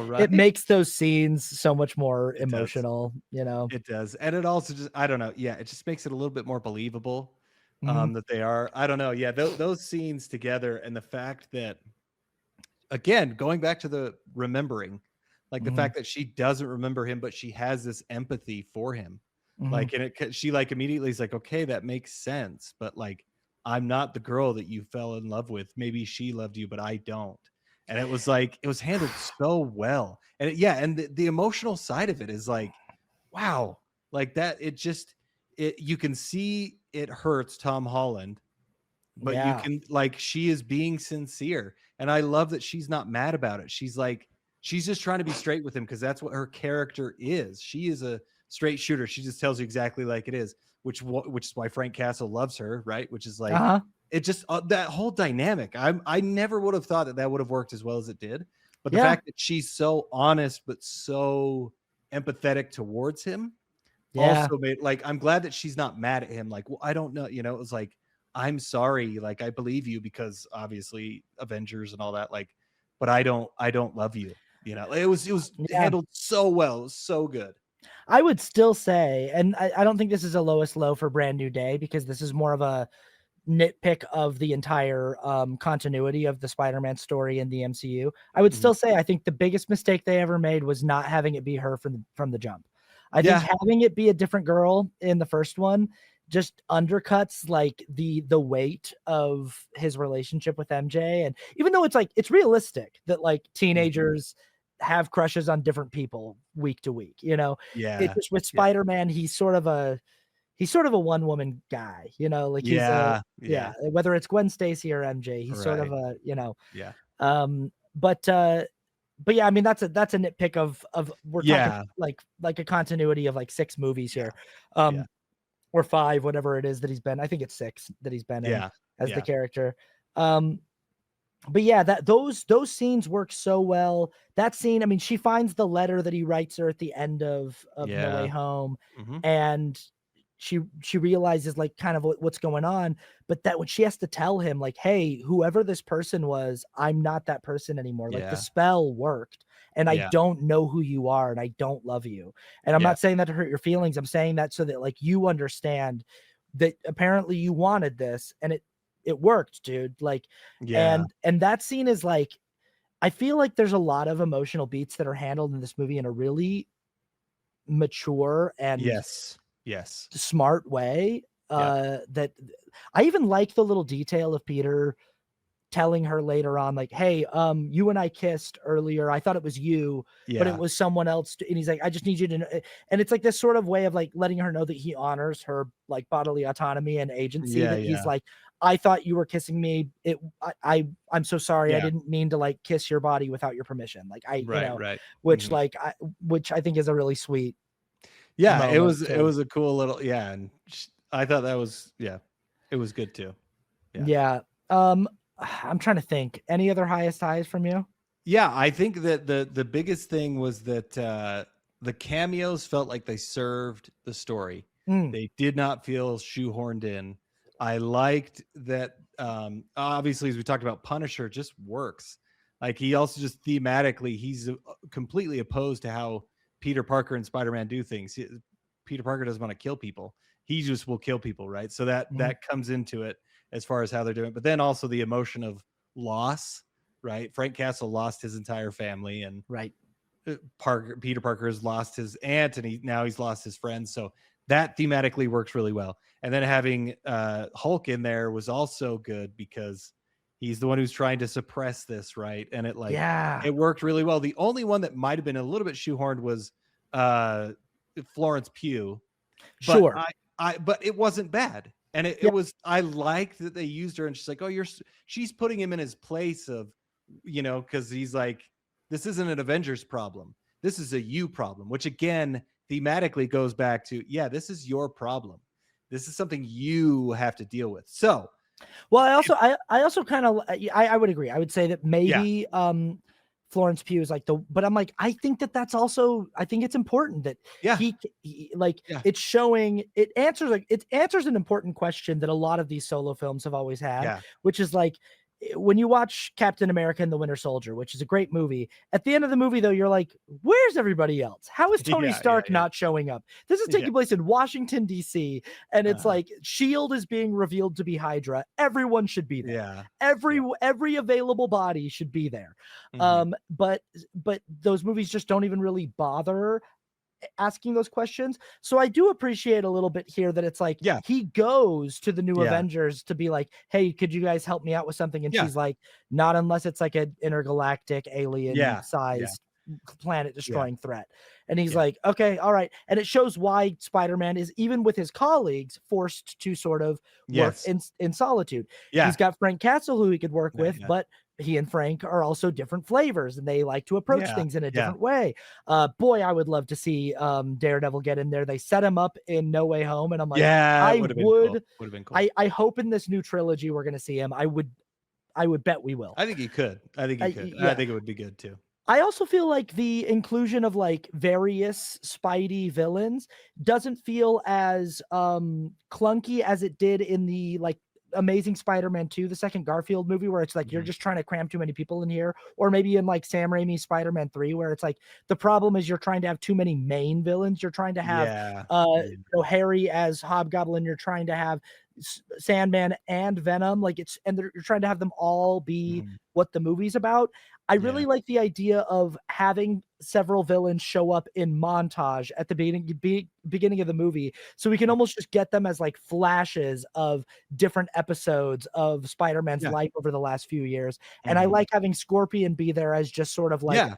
[SPEAKER 2] right?
[SPEAKER 1] It makes those scenes so much more emotional, you know.
[SPEAKER 2] It does. And it also just, I don't know. Yeah, it just makes it a little bit more believable that they are. I don't know. Yeah, those scenes together, and the fact that, again, going back to the remembering, like the fact that she doesn't remember him, but she has this empathy for him. Like, and she like immediately is like, okay, that makes sense. But like, I'm not the girl that you fell in love with. Maybe she loved you, but I don't. And it was like, it was handled so well. And and the emotional side of it is like, wow, like that. You can see it hurts Tom Holland, but you can, like, she is being sincere. And I love that she's not mad about it. She's like, she's just trying to be straight with him because that's what her character is. She is a straight shooter. She just tells you exactly like it is, which is why Frank Castle loves her, right? Which is like, it just that whole dynamic. I never would have thought that would have worked as well as it did. But the fact that she's so honest but so empathetic towards him also made, like, I'm glad that she's not mad at him. Like, well, I don't know, you know, it was like, I'm sorry, like, I believe you because obviously Avengers and all that, like, but I don't love you. You know, it was handled so well. It was so good.
[SPEAKER 1] I would still say, and I don't think this is a lowest low for Brand New Day, because this is more of a nitpick of the entire continuity of the Spider-Man story in the MCU. I would still say I think the biggest mistake they ever made was not having it be her from the jump. I think having it be a different girl in the first one just undercuts like the weight of his relationship with MJ. And even though it's like, it's realistic that like teenagers have crushes on different people week to week, you know. It's just with Spider-Man, he's sort of a one-woman guy, you know, like whether it's Gwen Stacy or MJ, he's sort of a, you know, but yeah, I mean, that's a nitpick of we're talking like a continuity of like 6 movies here, or 5, whatever it is that he's been. I think it's 6 that he's been in as the character. But yeah, those scenes work so well. That scene, I mean, she finds the letter that he writes her at the end of No Way Home, and she realizes like kind of what's going on, but that when she has to tell him like, hey, whoever this person was, I'm not that person anymore. Like the spell worked, and I don't know who you are, and I don't love you. And I'm not saying that to hurt your feelings. I'm saying that so that like you understand that apparently you wanted this, and it worked, dude. Like, and that scene is like, I feel like there's a lot of emotional beats that are handled in this movie in a really mature and smart way. That I even like the little detail of Peter telling her later on, like, hey, you and I kissed earlier. I thought it was you, but it was someone else. And he's like, I just need you to know. And it's like this sort of way of like letting her know that he honors her like bodily autonomy and agency. He's like, I thought you were kissing me. I'm so sorry. I didn't mean to like kiss your body without your permission. Like which like which I think is a really sweet.
[SPEAKER 2] It was a cool little and I thought that was it was good too.
[SPEAKER 1] I'm trying to think. Any other highest highs from you?
[SPEAKER 2] Yeah, I think that the biggest thing was that the cameos felt like they served the story.
[SPEAKER 1] Mm.
[SPEAKER 2] They did not feel shoehorned in. I liked that. Obviously, as we talked about, Punisher just works. Like, he also just thematically, he's completely opposed to how Peter Parker and Spider-Man do things. Peter Parker doesn't want to kill people. He just will kill people, right? So that comes into it as far as how they're doing it. But then also the emotion of loss, right? Frank Castle lost his entire family, and
[SPEAKER 1] right.
[SPEAKER 2] Peter Parker has lost his aunt, and now he's lost his friends. So that thematically works really well. And then having Hulk in there was also good because he's the one who's trying to suppress this, right? And it worked really well. The only one that might have been a little bit shoehorned was Florence Pugh. But
[SPEAKER 1] sure.
[SPEAKER 2] But it wasn't bad. And it was, I liked that they used her, and she's like, oh, she's putting him in his place of, because he's like, this isn't an Avengers problem. This is a you problem, which again, thematically goes back to, this is your problem. This is something you have to deal with. So,
[SPEAKER 1] well, I also kind of, I would agree. I would say that maybe, Florence Pugh is like but I'm like, I think that's also, I think it's important that it's showing, it answers an important question that a lot of these solo films have always had, which is like, when you watch Captain America and the Winter Soldier, which is a great movie, at the end of the movie, though, you're like, where's everybody else? How is Tony Stark not showing up? This is taking place in Washington, D.C., and it's like S.H.I.E.L.D. is being revealed to be Hydra. Everyone should be there. Every available body should be there. But those movies just don't even really bother asking those questions. So I do appreciate a little bit here that it's like, he goes to the new Avengers to be like, hey, could you guys help me out with something? And she's like, not unless it's like an intergalactic alien sized planet destroying threat. And he's like, okay, all right. And it shows why Spider-Man is, even with his colleagues, forced to sort of work in solitude. He's got Frank Castle who he could work with, but he and Frank are also different flavors, and they like to approach things in a different way. Boy, I would love to see Daredevil get in there. They set him up in No Way Home, and I'm like, I would have been cool. I hope in this new trilogy we're going to see him. I would bet we will.
[SPEAKER 2] I think he could. I think he could. I think it would be good too.
[SPEAKER 1] I also feel like the inclusion of like various Spidey villains doesn't feel as clunky as it did in the like Amazing Spider-Man 2, the second Garfield movie, where it's like you're just trying to cram too many people in here, or maybe in like Sam Raimi's Spider-Man 3, where it's like the problem is you're trying to have too many main villains. You're trying to have Harry as Hobgoblin. You're trying to have Sandman and Venom, you're trying to have them all be what the movie's about. I really like the idea of having several villains show up in montage at the beginning of the movie, so we can almost just get them as like flashes of different episodes of Spider-Man's life over the last few years. And I like having Scorpion be there as just sort of like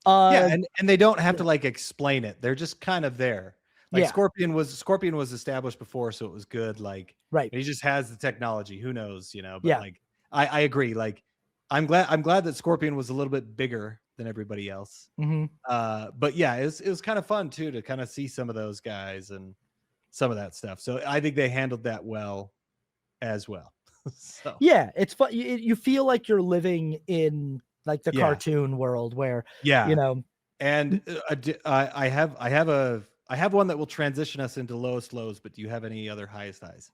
[SPEAKER 2] and they don't have to like explain it. They're just kind of there. Like Scorpion was established before, so it was good. Like, he just has the technology. Who knows, But like, I agree. Like, I'm glad that Scorpion was a little bit bigger than everybody else. But it was kind of fun too to kind of see some of those guys and some of that stuff. So I think they handled that well as well. So
[SPEAKER 1] it's fun. You feel like you're living in like the cartoon world where
[SPEAKER 2] And I have one that will transition us into lowest lows, but do you have any other highest highs?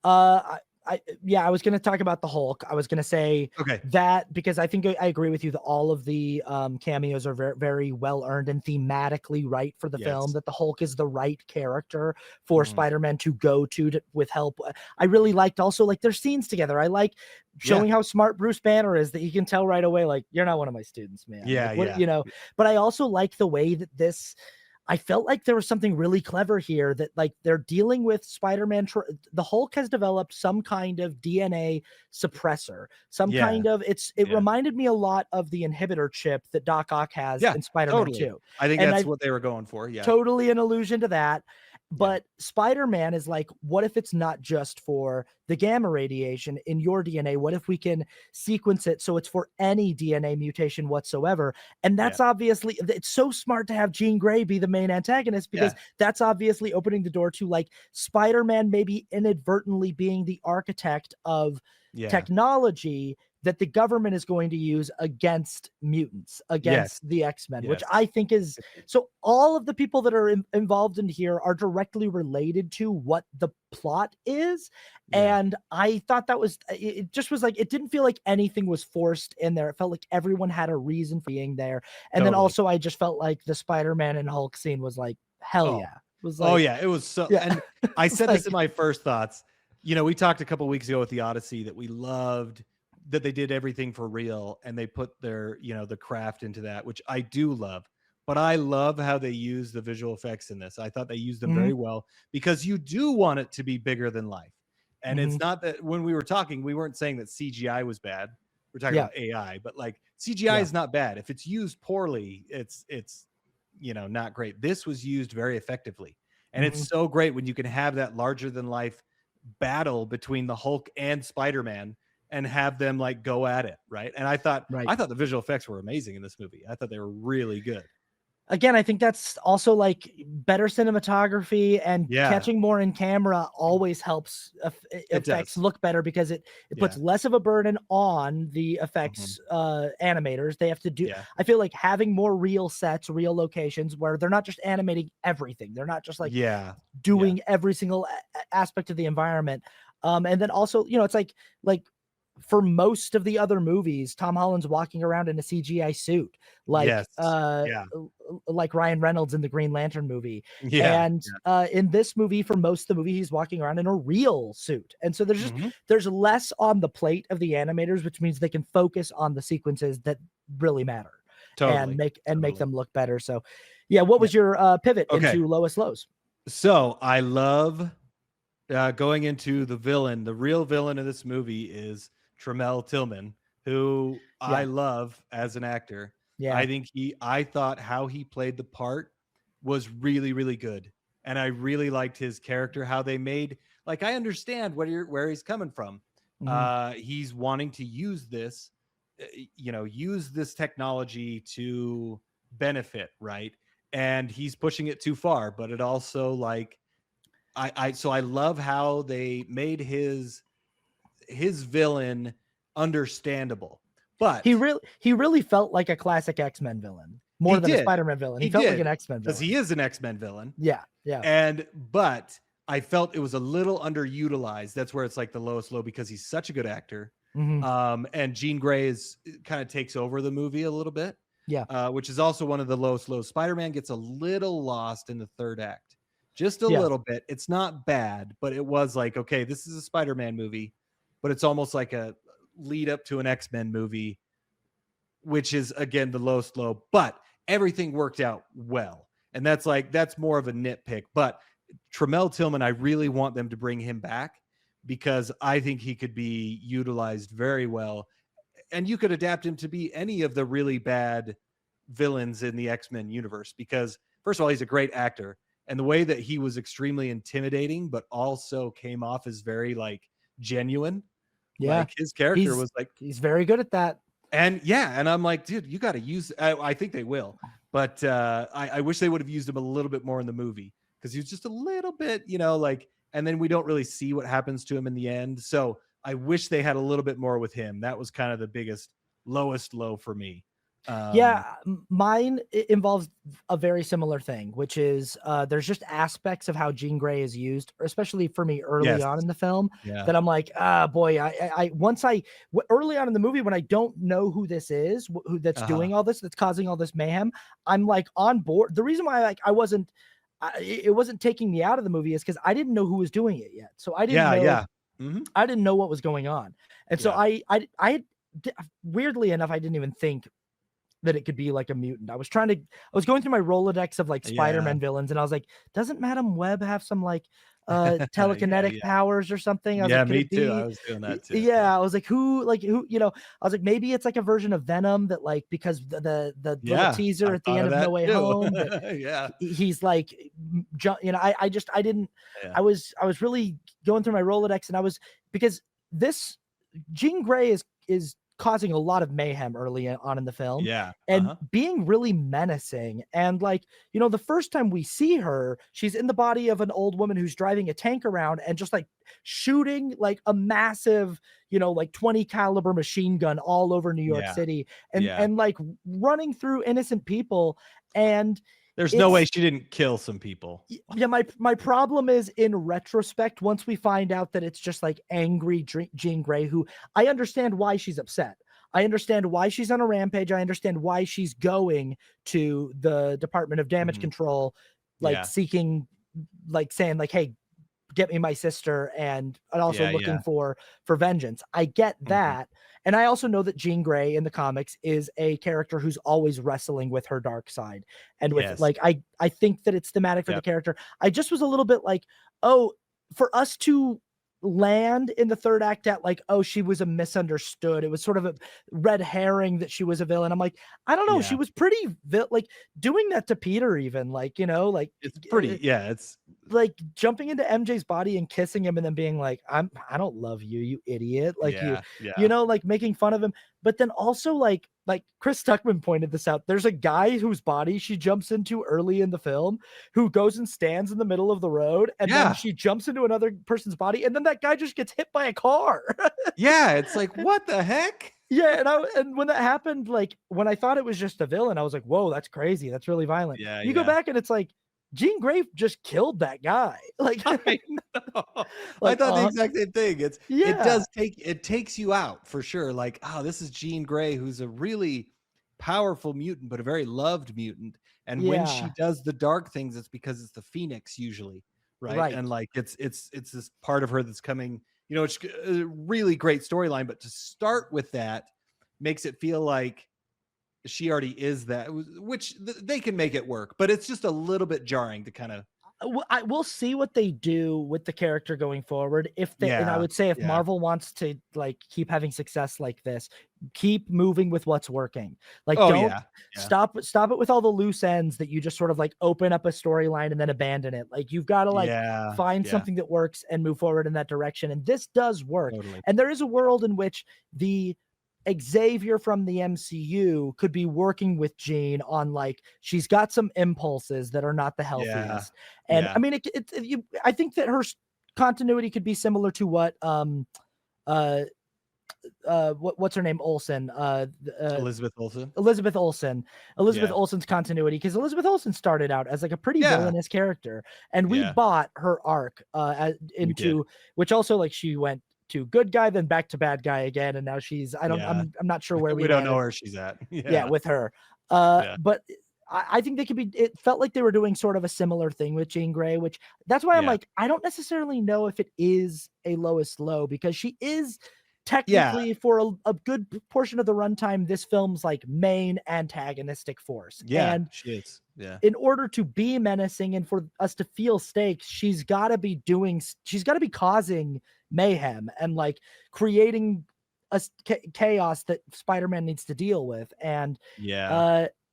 [SPEAKER 1] I was going to talk about the Hulk. I was going to say that because I think I agree with you that all of the cameos are very, very well earned and thematically right for the film, that the Hulk is the right character for Spider-Man to go to with help. I really liked also like their scenes together. I like showing how smart Bruce Banner is, that he can tell right away, like, you're not one of my students, man. But I also like the way that I felt like there was something really clever here, that like they're dealing with Spider-Man. The Hulk has developed some kind of DNA suppressor, kind of, it reminded me a lot of the inhibitor chip that Doc Ock has in Spider-Man 2.
[SPEAKER 2] I think that's what they were going for. Yeah.
[SPEAKER 1] Totally an allusion to that. But Spider-Man is like, what if it's not just for the gamma radiation in your DNA? What if we can sequence it so it's for any DNA mutation whatsoever? And that's obviously, it's so smart to have Jean Grey be the main antagonist, because that's obviously opening the door to like Spider-Man maybe inadvertently being the architect of technology that the government is going to use against mutants, against the X-Men, which I think is so. All of the people that are involved in here are directly related to what the plot is, and I thought that was, it just was like, it didn't feel like anything was forced in there. It felt like everyone had a reason for being there, and then also I just felt like the Spider-Man and Hulk scene was like, hell yeah. It was like,
[SPEAKER 2] it was so. And I said this in my first thoughts. You know, we talked a couple weeks ago with the Odyssey that we loved that they did everything for real and they put their, you know, the craft into that, which I do love. But I love how they use the visual effects in this. I thought they used them very well, because you do want it to be bigger than life. And it's not that, when we were talking, we weren't saying that CGI was bad. We're talking about AI, but like CGI is not bad. If it's used poorly, it's you know, not great. This was used very effectively. And it's so great when you can have that larger than life battle between the Hulk and Spider-Man and have them like go at it, right? And I thought the visual effects were amazing in this movie. I thought they were really good.
[SPEAKER 1] Again, I think that's also like better cinematography, and catching more in camera always helps effects look better, because it puts less of a burden on the effects animators. They have to do, I feel like having more real sets, real locations where they're not just animating everything. They're not just like doing every single aspect of the environment. And then also, you know, it's like for most of the other movies, Tom Holland's walking around in a CGI suit, like like Ryan Reynolds in the Green Lantern movie. And in this movie, for most of the movie, he's walking around in a real suit. And so there's just there's less on the plate of the animators, which means they can focus on the sequences that really matter and make them look better. So what was your pivot into lowest lows?
[SPEAKER 2] So I love going into the villain. The real villain of this movie is Tramell Tillman, who I love as an actor. I think I thought how he played the part was really, really good. And I really liked his character, how they made, like, I understand where he's coming from. He's wanting to use this, use this technology to benefit, right? And he's pushing it too far, but it also like, so I love how they made his villain understandable. But
[SPEAKER 1] he really felt like a classic X-Men villain more than a Spider-Man villain. He felt like an X-Men villain,
[SPEAKER 2] because he is an X-Men villain.
[SPEAKER 1] But
[SPEAKER 2] I felt it was a little underutilized. That's where it's like the lowest low, because he's such a good actor. And Jean Grey kind of takes over the movie a little bit. Which is also one of the lowest lows. Spider-Man gets a little lost in the third act, just a little bit. It's not bad, but it was like, okay, this is a Spider-Man movie, but it's almost like a lead up to an X-Men movie, which is again the lowest low. But everything worked out well, and that's more of a nitpick. But Tramell Tillman, I really want them to bring him back, because I think he could be utilized very well, and you could adapt him to be any of the really bad villains in the X-Men universe, because first of all, he's a great actor, and the way that he was extremely intimidating but also came off as very like genuine. Like his character was like,
[SPEAKER 1] he's very good at that.
[SPEAKER 2] And and I'm like, dude, you got to use, I think they will, but I wish they would have used him a little bit more in the movie, because he was just a little bit, like, and then we don't really see what happens to him in the end. So I wish they had a little bit more with him. That was kind of the lowest low for me.
[SPEAKER 1] Mine involves a very similar thing, which is there's just aspects of how Jean Grey is used, especially for me early on in the film, that I'm like, boy, early on in the movie, when I don't know who this is, who that's doing all this, that's causing all this mayhem, I'm like on board. The reason why it wasn't taking me out of the movie is because I didn't know who was doing it yet, so I didn't know. I didn't know what was going on, and so I weirdly enough, I didn't even think that it could be like a mutant. I was going through my Rolodex of like Spider-Man villains, and I was like, doesn't Madam Web have some like telekinetic powers or something? I was like,
[SPEAKER 2] me too. I was doing that too.
[SPEAKER 1] I was like, who, I was like, maybe it's like a version of Venom that like, because the little teaser at the end of No Way Home, he's like, I was really going through my Rolodex, and because this Jean Grey is causing a lot of mayhem early on in the film,
[SPEAKER 2] Yeah.
[SPEAKER 1] and being really menacing. And like, you know, the first time we see her, she's in the body of an old woman who's driving a tank around and just like shooting like a massive, you know, like 20 caliber machine gun all over New York
[SPEAKER 2] Yeah.
[SPEAKER 1] City, and
[SPEAKER 2] Yeah.
[SPEAKER 1] like running through innocent people. And
[SPEAKER 2] there's no way she didn't kill some people.
[SPEAKER 1] Yeah, my problem is, in retrospect, once we find out that it's just like angry Jean Grey, who I understand why she's upset. I understand why she's on a rampage. I understand why she's going to the Department of Damage Control, like seeking, like saying like, hey, get me my sister, and also looking for vengeance. I get that. And I also know that Jean Grey in the comics is a character who's always wrestling with her dark side. And with like, I think that it's thematic for the character. I just was a little bit like, oh, for us to land in the third act at like, oh, she was a misunderstood, it was sort of a red herring that she was a villain. I'm like, I don't know, she was pretty like doing that to Peter, even like, you know, like
[SPEAKER 2] it's pretty it's
[SPEAKER 1] like jumping into MJ's body and kissing him and then being like, I don't love you, you idiot. Like you know, like making fun of him. But then also like Chris Stuckman pointed this out. There's a guy whose body she jumps into early in the film who goes and stands in the middle of the road, and then she jumps into another person's body, and then that guy just gets hit by a car.
[SPEAKER 2] It's like, what the heck?
[SPEAKER 1] Yeah, and when that happened, like when I thought it was just a villain, I was like, whoa, that's crazy. That's really violent. You go back and it's like, Jean Grey just killed that guy. Like,
[SPEAKER 2] I know. Like, I thought the exact same thing. It takes you out for sure. Like, oh, this is Jean Grey, who's a really powerful mutant, but a very loved mutant. And when she does the dark things, it's because it's the Phoenix usually, right? And like it's this part of her that's coming. You know, it's a really great storyline, but to start with that makes it feel like she already is that, which they can make it work, but it's just a little bit jarring to kind of.
[SPEAKER 1] I will see what they do with the character going forward. If they, and I would say if Marvel wants to like keep having success like this, keep moving with what's working. Like, don't stop it with all the loose ends that you just sort of like open up a storyline and then abandon it. Like, you've got to like find something that works and move forward in that direction. And this does work. And there is a world in which the Xavier from the MCU could be working with Jean on like, she's got some impulses that are not the healthiest. And I mean, I think that her continuity could be similar to what what's her name, Olsen,
[SPEAKER 2] Elizabeth Olsen.
[SPEAKER 1] Elizabeth Olsen's continuity, because Elizabeth Olsen started out as like a pretty villainous character, and we bought her arc into, which also like she went to good guy, then back to bad guy again, and now she's I'm not sure where
[SPEAKER 2] we don't know where she's at.
[SPEAKER 1] With her. But I think they could be. It felt like they were doing sort of a similar thing with Jean Grey, which that's why I'm like, I don't necessarily know if it is a Lois Lowe, because she is technically for a good portion of the runtime this film's like main antagonistic force. And
[SPEAKER 2] she is.
[SPEAKER 1] In order to be menacing and for us to feel stakes, she's got to be causing mayhem and like creating a chaos that Spider-Man needs to deal with. And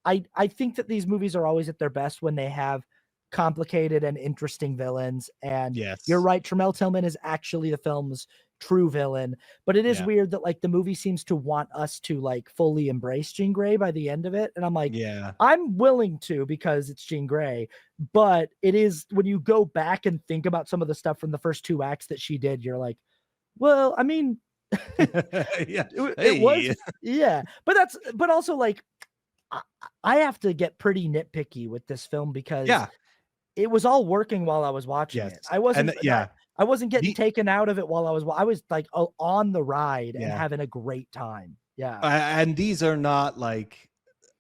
[SPEAKER 1] I think that these movies are always at their best when they have complicated and interesting villains. And you're right, Tremel Tillman is actually the film's true villain, but it is weird that like the movie seems to want us to like fully embrace Jean Grey by the end of it, and I'm like, I'm willing to, because it's Jean Grey. But it is, when you go back and think about some of the stuff from the first two acts that she did, you're like, well, I mean, it was but also like I have to get pretty nitpicky with this film, because it was all working while I was watching it. I wasn't I wasn't getting taken out of it while I was like on the ride and having a great time.
[SPEAKER 2] And these are not like,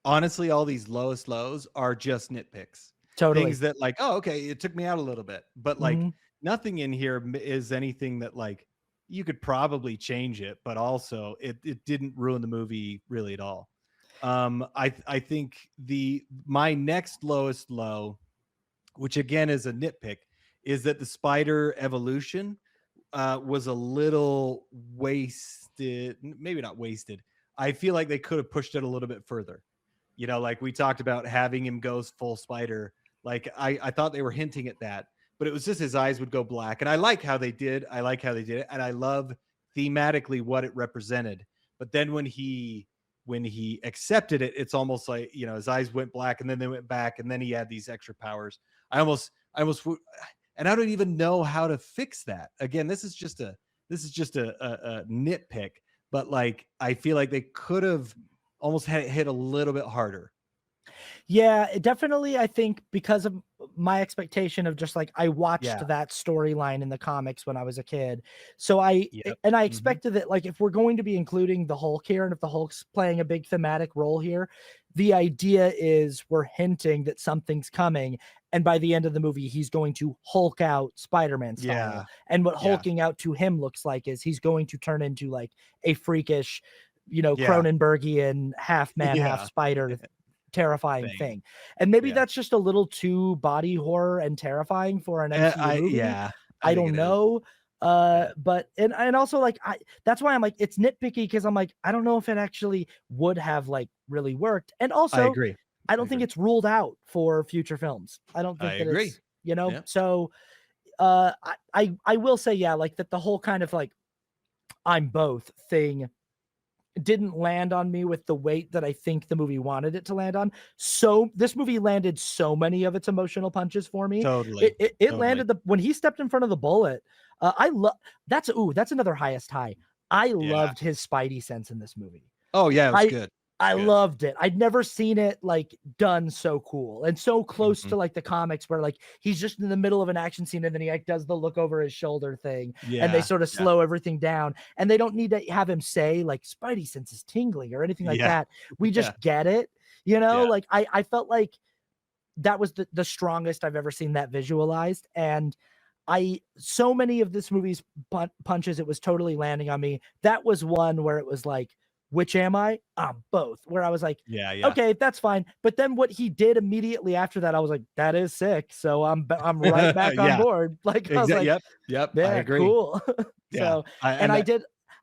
[SPEAKER 2] honestly, all these lowest lows are just nitpicks.
[SPEAKER 1] Totally.
[SPEAKER 2] Things that like, oh, okay, it took me out a little bit, but like nothing in here is anything that like you could probably change it, but also it didn't ruin the movie really at all. I think my next lowest low, which again is a nitpick, is that the spider evolution was a little wasted. Maybe not wasted. I feel like they could have pushed it a little bit further. You know, like we talked about having him go full spider. Like I thought they were hinting at that, but it was just his eyes would go black. And I like how they did. And I love thematically what it represented. but then when he accepted it, it's almost like, his eyes went black and then they went back and then he had these extra powers. I almost and I don't even know how to fix that. Again, this is just a nitpick, but like I feel like they could have almost had it hit a little bit harder.
[SPEAKER 1] Yeah, definitely. I think because of my expectation of just like I watched that storyline in the comics when I was a kid. So I expected that like if we're going to be including the Hulk here and if the Hulk's playing a big thematic role here, the idea is we're hinting that something's coming. And by the end of the movie, he's going to Hulk out Spider-Man style.
[SPEAKER 2] Yeah.
[SPEAKER 1] And what hulking out to him looks like is he's going to turn into like a freakish, Cronenbergian half man, half spider terrifying thing. And maybe that's just a little too body horror and terrifying for an MCU movie. I don't know. But and also like that's why I'm like it's nitpicky because I'm like I don't know if it actually would have like really worked. And also
[SPEAKER 2] I agree.
[SPEAKER 1] I don't think it's ruled out for future films. I don't think it's so I will say like that the whole kind of like I'm both thing didn't land on me with the weight that I think the movie wanted it to land on. So this movie landed so many of its emotional punches for me.
[SPEAKER 2] Totally.
[SPEAKER 1] It landed when he stepped in front of the bullet. I love that's another highest high. I loved his Spidey sense in this movie.
[SPEAKER 2] Oh yeah, it was good.
[SPEAKER 1] I loved it. I'd never seen it like done so cool and so close to like the comics where like he's just in the middle of an action scene and then he like does the look over his shoulder thing and they sort of slow everything down and they don't need to have him say like Spidey sense is tingling or anything like that. We just get it, like I felt like that was the strongest I've ever seen that visualized. And so many of this movie's punches, it was totally landing on me. That was one where it was like, which am I? I'm both. Where I was like, okay, that's fine. But then what he did immediately after that, I was like, that is sick. So I'm right back on board. Like I was like,
[SPEAKER 2] yep,
[SPEAKER 1] yeah,
[SPEAKER 2] I agree.
[SPEAKER 1] Cool. So
[SPEAKER 2] I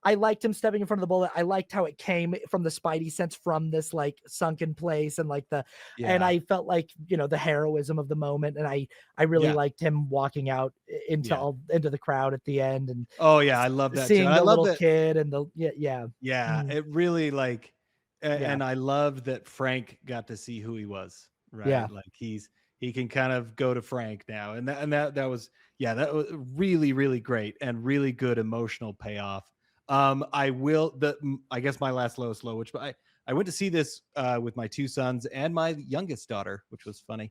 [SPEAKER 1] I liked him stepping in front of the bullet. I liked how it came from the Spidey sense from this like sunken place and like and I felt like, the heroism of the moment. And I really liked him walking out into the crowd at the end. And
[SPEAKER 2] I love that
[SPEAKER 1] seeing
[SPEAKER 2] too.
[SPEAKER 1] the little kid and the
[SPEAKER 2] it really like and I loved that Frank got to see who he was, right? Like he can kind of go to Frank now. And that was really, really great and really good emotional payoff. I guess my last lowest low, which I went to see this with my two sons and my youngest daughter, which was funny.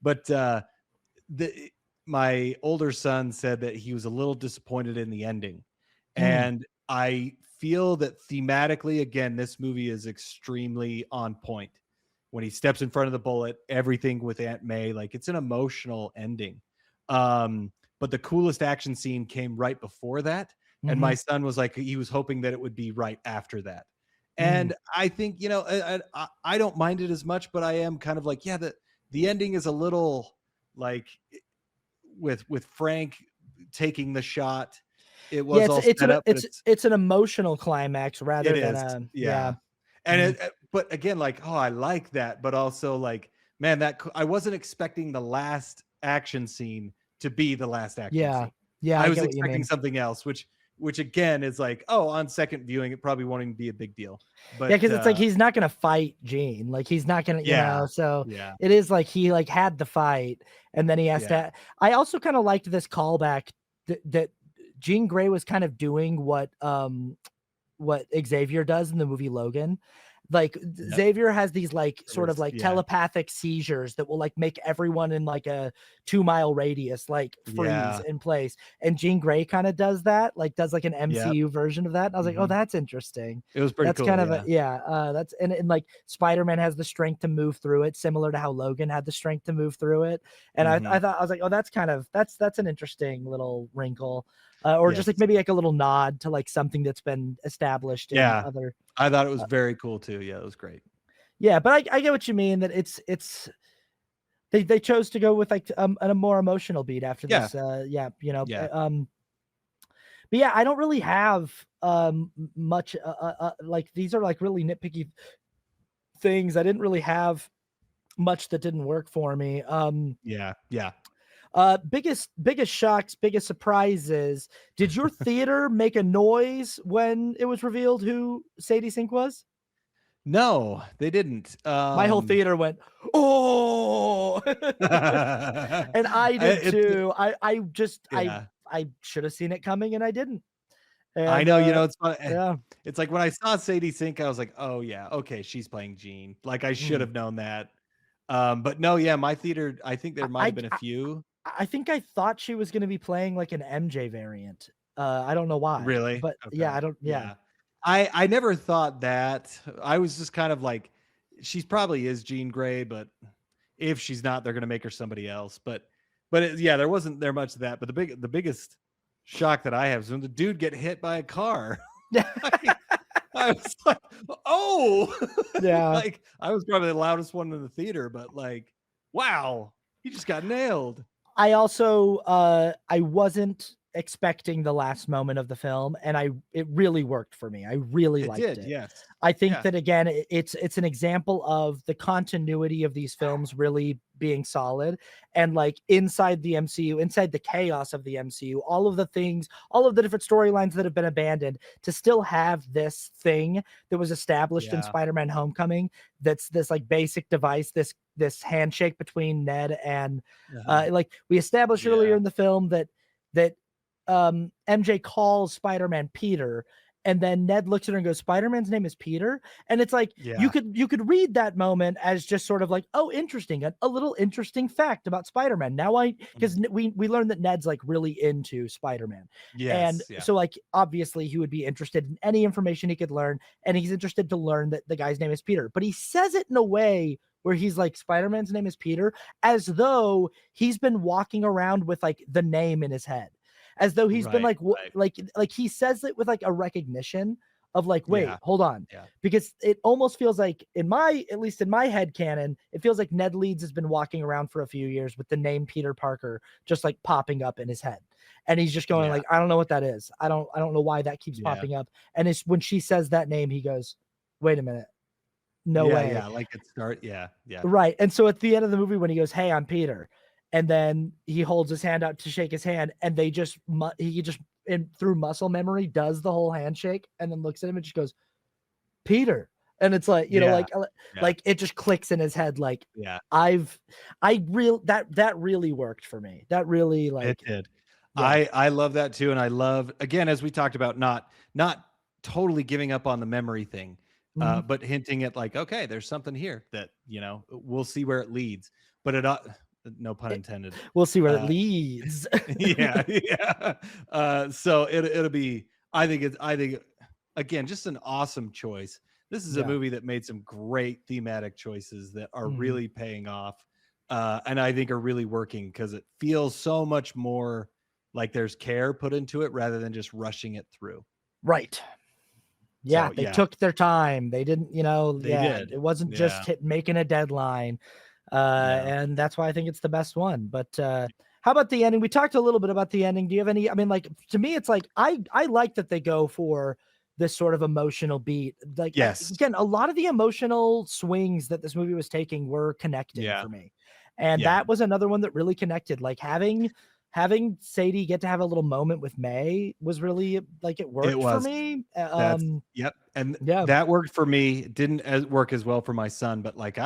[SPEAKER 2] But my older son said that he was a little disappointed in the ending. And I feel that thematically, again, this movie is extremely on point. When he steps in front of the bullet, everything with Aunt May, like it's an emotional ending. But the coolest action scene came right before that. And my son was like, he was hoping that it would be right after that. And I think, I don't mind it as much, but I am kind of like, the ending is a little like with Frank taking the shot. It was all set up.
[SPEAKER 1] It's an emotional climax rather than
[SPEAKER 2] And but again, like, I like that, but also like, man, that I wasn't expecting the last action scene to be the last action scene. I was expecting something else, which again is like, on second viewing, it probably won't even be a big deal. But
[SPEAKER 1] because it's like he's not gonna fight Jean, like he's not gonna, so it is like he like had the fight, and then he has to. I also kind of liked this callback that Jean Grey was kind of doing what Xavier does in the movie Logan. Like Xavier has these like sort of like telepathic seizures that will like make everyone in like a 2-mile radius like freeze in place. And Jean Grey kind of does that, like does like an MCU version of that. And I was like, oh, that's interesting.
[SPEAKER 2] It was pretty
[SPEAKER 1] that's
[SPEAKER 2] cool.
[SPEAKER 1] Kind of that's and like Spider-Man has the strength to move through it, similar to how Logan had the strength to move through it. And I thought, I was like, oh, that's an interesting little wrinkle. Or just like maybe like a little nod to like something that's been established in other.
[SPEAKER 2] I thought it was very cool too. Yeah, it was great.
[SPEAKER 1] Yeah, but I get what you mean, that it's they chose to go with like a more emotional beat after this. But yeah, I don't really have much like these are like really nitpicky things. I didn't really have much that didn't work for me. Biggest shocks, biggest surprises. Did your theater make a noise when it was revealed who Sadie Sink was?
[SPEAKER 2] No, they didn't.
[SPEAKER 1] My whole theater went, oh, and I did too.
[SPEAKER 2] Yeah.
[SPEAKER 1] I should have seen it coming and I didn't.
[SPEAKER 2] I
[SPEAKER 1] And
[SPEAKER 2] know, it's fun.
[SPEAKER 1] yeah.
[SPEAKER 2] It's like when I saw Sadie Sink, I was like, oh yeah, okay, she's playing Jean. Like I should have known that. But no, yeah, my theater, I think there might have been a few.
[SPEAKER 1] I think I thought she was going to be playing like an MJ variant. I don't know why,
[SPEAKER 2] Really?
[SPEAKER 1] but yeah,
[SPEAKER 2] Okay.
[SPEAKER 1] I don't. Yeah,
[SPEAKER 2] Yeah. I never thought that. I was just kind of like, she's probably is Jean Grey, but if she's not, they're gonna make her somebody else. But yeah, there wasn't there much of that. But the biggest shock that I have is when the dude get hit by a car. I was like, oh,
[SPEAKER 1] yeah.
[SPEAKER 2] like I was probably the loudest one in the theater, but like, wow, he just got nailed.
[SPEAKER 1] I also I wasn't expecting the last moment of the film, and it really worked for me. I really liked it.
[SPEAKER 2] Yes.
[SPEAKER 1] I think that again, it's an example of the continuity of these films really being solid, and like inside the MCU, inside the chaos of the MCU, all of the things, all of the different storylines that have been abandoned, to still have this thing that was established in Spider-Man Homecoming, that's this like basic device, this handshake between Ned and like we established earlier in the film that MJ calls Spider-Man Peter, and then Ned looks at her and goes, Spider-Man's name is Peter. And it's like, you could read that moment as just sort of like, oh, interesting, a little interesting fact about Spider-Man. Now because we learned that Ned's like really into Spider-Man. And so like, obviously he would be interested in any information he could learn. And he's interested to learn that the guy's name is Peter, but he says it in a way where he's like, Spider-Man's name is Peter, as though he's been walking around with like the name in his head. As though he's been like he says it with like a recognition of like, wait, hold on. Because it almost feels like at least in my head canon, it feels like Ned Leeds has been walking around for a few years with the name Peter Parker just like popping up in his head. And he's just going like, I don't know what that is. I don't know why that keeps popping up. And it's when she says that name, he goes, wait a minute. No way.
[SPEAKER 2] Yeah, like it start. Yeah.
[SPEAKER 1] Right. And so at the end of the movie, when he goes, hey, I'm Peter, and then he holds his hand out to shake his hand, and he just through muscle memory does the whole handshake, and then looks at him and just goes, Peter. And it's like, like it just clicks in his head. Like, that really worked for me. That really like
[SPEAKER 2] it did. Yeah. I love that too. And I love, again, as we talked about, not totally giving up on the memory thing. But hinting at like, okay, there's something here that, we'll see where it leads, but no pun intended.
[SPEAKER 1] We'll see where it leads.
[SPEAKER 2] Yeah. So it'll be, I think again, just an awesome choice. This is a movie that made some great thematic choices that are really paying off. And I think are really working because it feels so much more like there's care put into it rather than just rushing it through.
[SPEAKER 1] Right. Yeah, so, they took their time. They didn't, they did. It wasn't just making a deadline. And that's why I think it's the best one. But how about the ending? We talked a little bit about the ending. Do you have any? I mean, like, to me, it's like I like that they go for this sort of emotional beat. Like, again, a lot of the emotional swings that this movie was taking were connected for me. And that was another one that really connected. Like having Sadie get to have a little moment with May was really like it worked for me.
[SPEAKER 2] And that worked for me. It didn't work as well for my son, but like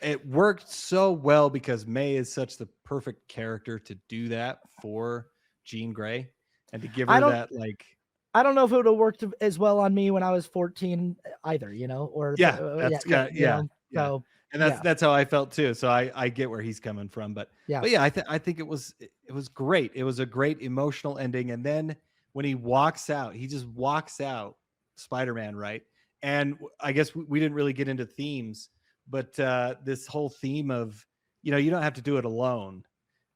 [SPEAKER 2] it worked so well because May is such the perfect character to do that for Jean Grey and to give her that like.
[SPEAKER 1] I don't know if it would have worked as well on me when I was 14 either, or
[SPEAKER 2] so. And that's how I felt too. So I get where he's coming from, but I think it was great. It was a great emotional ending. And then when he walks out, he just walks out, Spider-Man, right? And I guess we didn't really get into themes, but this whole theme of, you don't have to do it alone.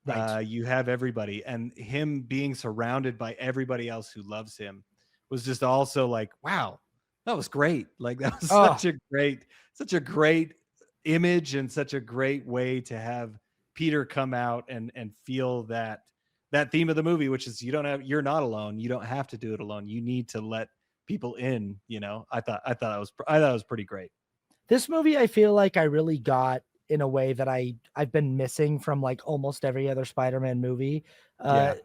[SPEAKER 2] Right. You have everybody, and him being surrounded by everybody else who loves him was just also like, wow, that was great. Like that was such a great image and such a great way to have Peter come out and feel that theme of the movie, which is you're not alone. You don't have to do it alone. You need to let people in. I thought it was pretty great.
[SPEAKER 1] This movie, I feel like I really got in a way that I've been missing from like almost every other Spider-Man movie.
[SPEAKER 2] Yeah.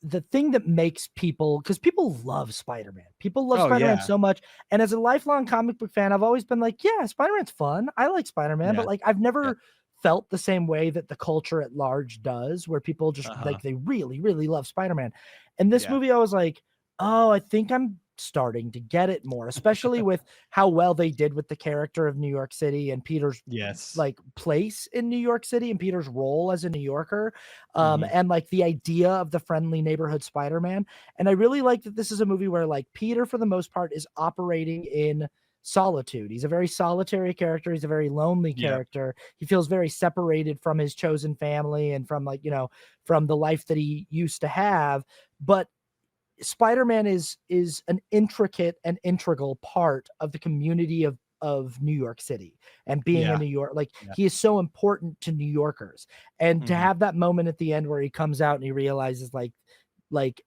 [SPEAKER 1] The thing that makes people, because people love Spider-Man. People love
[SPEAKER 2] Oh
[SPEAKER 1] Spider-Man
[SPEAKER 2] yeah.
[SPEAKER 1] so much. And as a lifelong comic book fan, I've always been like, yeah, Spider-Man's fun. I like Spider-Man,
[SPEAKER 2] Yeah.
[SPEAKER 1] but like I've
[SPEAKER 2] Yeah.
[SPEAKER 1] never felt the same way that the culture at large does, where people just like they really, really love Spider-Man. And this movie, I was like, oh, I think I'm starting to get it more, especially with how well they did with the character of New York City and Peter's like place in New York City and Peter's role as a New Yorker, and like the idea of the friendly neighborhood Spider-Man. And I really like that this is a movie where like Peter, for the most part, is operating in solitude. He's a very solitary character. He's a very lonely character. He feels very separated from his chosen family and from like, you know, from the life that he used to have. But Spider-Man is an intricate and integral part of the community of New York City, and being a New York, like he is so important to New Yorkers. And to have that moment at the end where he comes out and he realizes like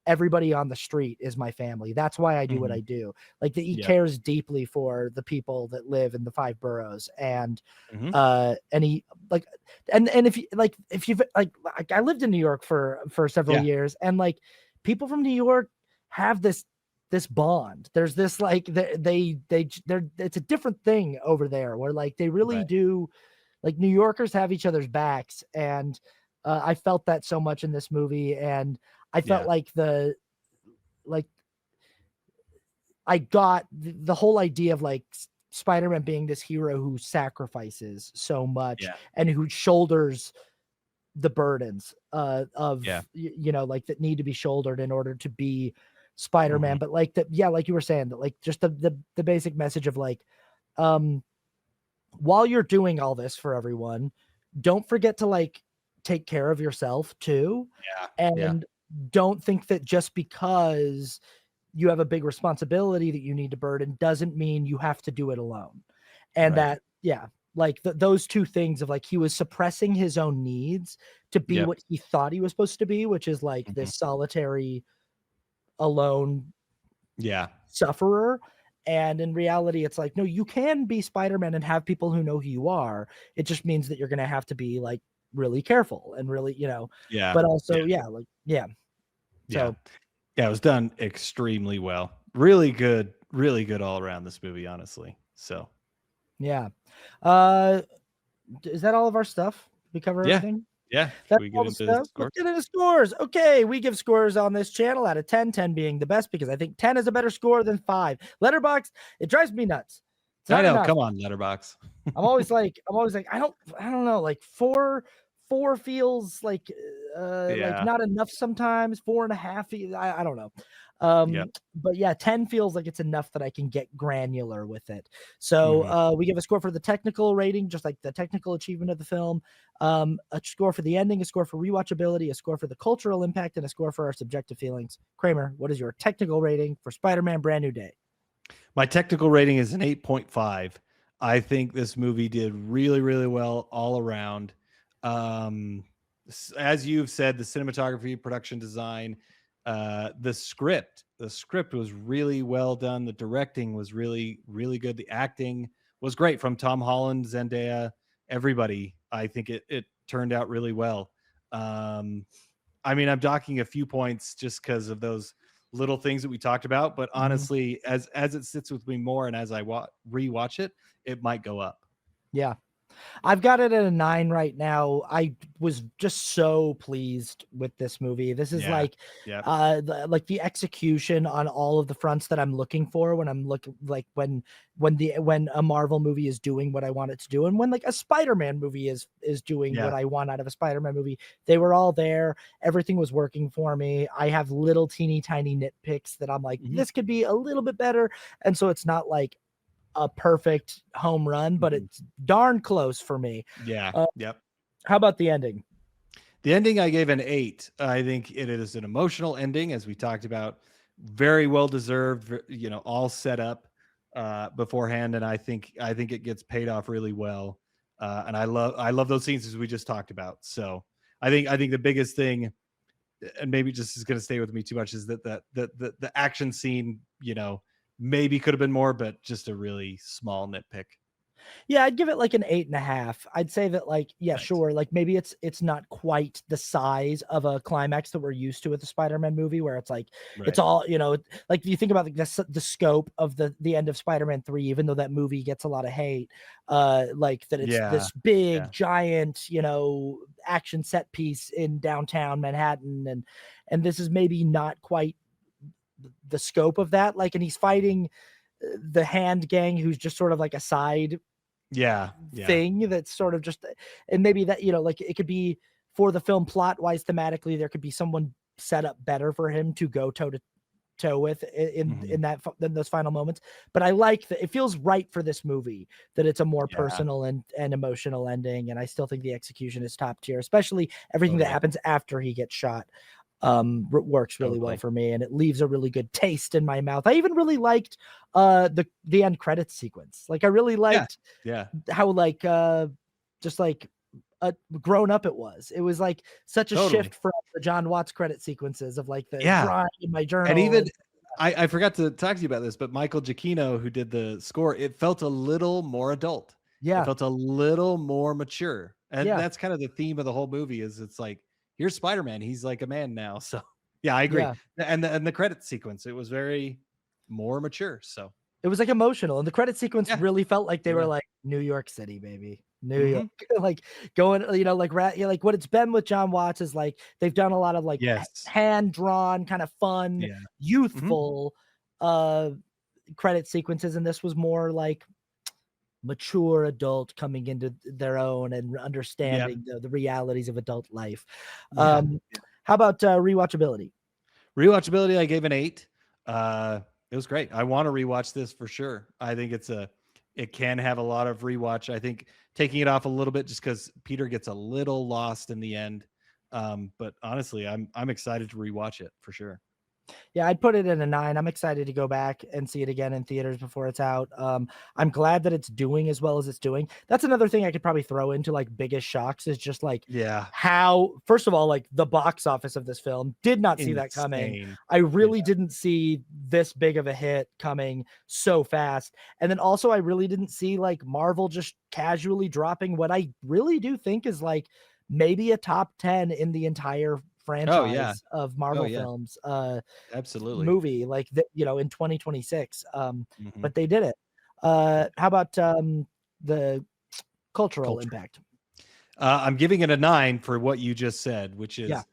[SPEAKER 1] everybody on the street is my family. That's why I do what I do. Like that he cares deeply for the people that live in the 5 boroughs. And he like, and if you've like I lived in New York for several years, and like people from New York have this bond. There's this like they're it's a different thing over there, where like they really do, like New Yorkers have each other's backs. And I felt that so much in this movie. And I felt like I got the whole idea of like Spider-Man being this hero who sacrifices so much and who shoulders the burdens of you know, like that need to be shouldered in order to be Spider-Man. But like that, like you were saying, that like just the basic message of like, while you're doing all this for everyone, don't forget to like take care of yourself too. And don't think that just because you have a big responsibility that you need to burden doesn't mean you have to do it alone. And that, like those two things of like, he was suppressing his own needs to be what he thought he was supposed to be, which is like this solitary, alone sufferer. And in reality, it's like, no, you can be Spider-Man and have people who know who you are. It just means that you're going to have to be like really careful and really, you know, but also, So
[SPEAKER 2] it was done extremely well. Really good all around, this movie, honestly. So
[SPEAKER 1] is that all of our stuff? We cover everything?
[SPEAKER 2] Should we get into
[SPEAKER 1] stuff? Let's get into scores. Okay, we give scores on this channel out of 10, 10 being the best, because I think 10 is a better score than 5. Letterboxd, it drives me nuts.
[SPEAKER 2] I know, enough. Come on, Letterboxd.
[SPEAKER 1] I'm always like, I don't know, like 4 feels like like not enough sometimes. 4.5, I don't know. But 10 feels like it's enough that I can get granular with it. So we give a score for the technical rating, just like the technical achievement of the film, a score for the ending, a score for rewatchability, a score for the cultural impact, and a score for our subjective feelings. Kramer, what is your technical rating for Spider-Man Brand New Day?
[SPEAKER 2] My technical rating is an 8.5. I think this movie did really, really well all around. As you've said, the cinematography, production design, the script was really well done. The directing was really, really good. The acting was great from Tom Holland, Zendaya, everybody. I think it turned out really well. I mean, I'm docking a few points just because of those little things that we talked about, but honestly, as it sits with me more and as I rewatch it, it might go up.
[SPEAKER 1] I've got it at a 9 right now. I was just so pleased with this movie. This is like the execution on all of the fronts that I'm looking for when I'm looking, like when a Marvel movie is doing what I want it to do, and when like a Spider-Man movie is doing what I want out of a Spider-Man movie. They were all there. Everything was working for me. I have little teeny tiny nitpicks that I'm like, this could be a little bit better. And so it's not like a perfect home run, but it's darn close for me. How about the ending?
[SPEAKER 2] The ending I gave an 8. I think it is an emotional ending, as we talked about. Very well deserved, you know, all set up beforehand, and I think it gets paid off really well. And I love those scenes, as we just talked about. So I think the biggest thing, and maybe just is going to stay with me too much, is that the action scene, you know, maybe could have been more, but just a really small nitpick.
[SPEAKER 1] Yeah, I'd give it like an 8.5. I'd say that, like, yeah,
[SPEAKER 2] Nice.
[SPEAKER 1] sure. Like maybe it's not quite the size of a climax that we're used to with the Spider-Man movie, where it's like it's
[SPEAKER 2] Right.
[SPEAKER 1] all, like if you think about like the scope of the end of Spider-Man 3, even though that movie gets a lot of hate, like that it's
[SPEAKER 2] Yeah.
[SPEAKER 1] this big,
[SPEAKER 2] Yeah.
[SPEAKER 1] giant, action set piece in downtown Manhattan, and this is maybe not quite the scope of that. Like, and he's fighting the hand gang, who's just sort of like a side
[SPEAKER 2] Yeah. Yeah.
[SPEAKER 1] thing that's sort of just, and maybe that, like it could be for the film plot wise, thematically, there could be someone set up better for him to go toe to toe with
[SPEAKER 2] Mhm.
[SPEAKER 1] in those final moments. But I like that it feels right for this movie that it's a more
[SPEAKER 2] Yeah.
[SPEAKER 1] personal and emotional ending, and I still think the execution is top tier, especially everything that
[SPEAKER 2] Totally.
[SPEAKER 1] happens after he gets shot. Works really well
[SPEAKER 2] Totally.
[SPEAKER 1] for me, and it leaves a really good taste in my mouth. I even really liked the end credits sequence. Like I really
[SPEAKER 2] Yeah.
[SPEAKER 1] liked
[SPEAKER 2] Yeah.
[SPEAKER 1] how just like grown up it was. It was like such a
[SPEAKER 2] Totally.
[SPEAKER 1] shift from the John Watts credit sequences of like the
[SPEAKER 2] Yeah.
[SPEAKER 1] drawing in my
[SPEAKER 2] And
[SPEAKER 1] journal.
[SPEAKER 2] even
[SPEAKER 1] And
[SPEAKER 2] I forgot to talk to you about this, but Michael Giacchino, who did the score, it felt a little more adult. It
[SPEAKER 1] yeah,
[SPEAKER 2] felt a little more mature. And
[SPEAKER 1] yeah,
[SPEAKER 2] that's kind of the theme of the whole movie is it's like, here's Spider-Man. He's like a man now. So yeah, I agree.
[SPEAKER 1] yeah.
[SPEAKER 2] And the credit sequence, it was very more mature. So
[SPEAKER 1] It was like emotional, and the credit sequence
[SPEAKER 2] yeah.
[SPEAKER 1] really felt like they were
[SPEAKER 2] Yeah.
[SPEAKER 1] like New York City, baby, New York,
[SPEAKER 2] Hmm.
[SPEAKER 1] like going, like what it's been with John Watts is like they've done a lot of like
[SPEAKER 2] Yes.
[SPEAKER 1] hand drawn, kind of fun,
[SPEAKER 2] Yeah. Hmm.
[SPEAKER 1] youthful uh credit sequences, and this was more like mature adult coming into their own and
[SPEAKER 2] Yeah.
[SPEAKER 1] understanding the realities of adult life.
[SPEAKER 2] Yeah.
[SPEAKER 1] Um, how about rewatchability?
[SPEAKER 2] Rewatchability, I gave an 8. It was great. I want to rewatch this for sure. I think it can have a lot of rewatch. I think taking it off a little bit just because Peter gets a little lost in the end. But honestly, I'm excited to rewatch it for sure.
[SPEAKER 1] Yeah, I'd put it in a 9. I'm excited to go back and see it again in theaters before it's out. I'm glad that it's doing as well as it's doing. That's another thing I could probably throw into like biggest shocks is just like
[SPEAKER 2] Yeah.
[SPEAKER 1] how, first of all, like the box office of this film, did not see that coming.
[SPEAKER 2] Insane.
[SPEAKER 1] I
[SPEAKER 2] Yeah.
[SPEAKER 1] really didn't see this big of a hit coming so fast. And then also I really didn't see like Marvel just casually dropping what I really do think is like maybe a top 10 in the entire
[SPEAKER 2] Oh yeah.
[SPEAKER 1] franchise of
[SPEAKER 2] Oh
[SPEAKER 1] Marvel
[SPEAKER 2] yeah.
[SPEAKER 1] films.
[SPEAKER 2] Absolutely.
[SPEAKER 1] Movie like that, in 2026.
[SPEAKER 2] Hmm.
[SPEAKER 1] But they did it.
[SPEAKER 2] Yeah.
[SPEAKER 1] How about the cultural
[SPEAKER 2] Culture.
[SPEAKER 1] impact?
[SPEAKER 2] I'm giving it a 9 for what you just said, which
[SPEAKER 1] Yeah,
[SPEAKER 2] is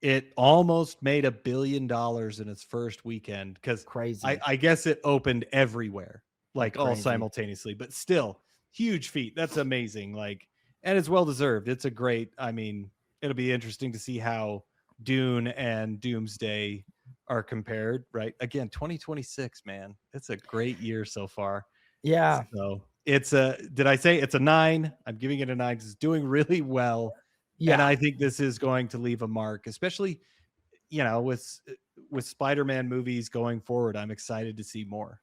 [SPEAKER 2] it almost made $1 billion in its first weekend because
[SPEAKER 1] crazy,
[SPEAKER 2] I guess it opened everywhere, like all
[SPEAKER 1] crazy.
[SPEAKER 2] simultaneously, but still huge feat. That's amazing. Like, and it's well deserved. It's a great, I mean, it'll be interesting to see how Dune and Doomsday are compared, right? Again, 2026, man. It's a great year so far.
[SPEAKER 1] Yeah,
[SPEAKER 2] So did I say it's a 9? I'm giving it a 9 because it's doing really well. And
[SPEAKER 1] yeah.
[SPEAKER 2] I think this is going to leave a mark, especially, with Spider-Man movies going forward. I'm excited to see more.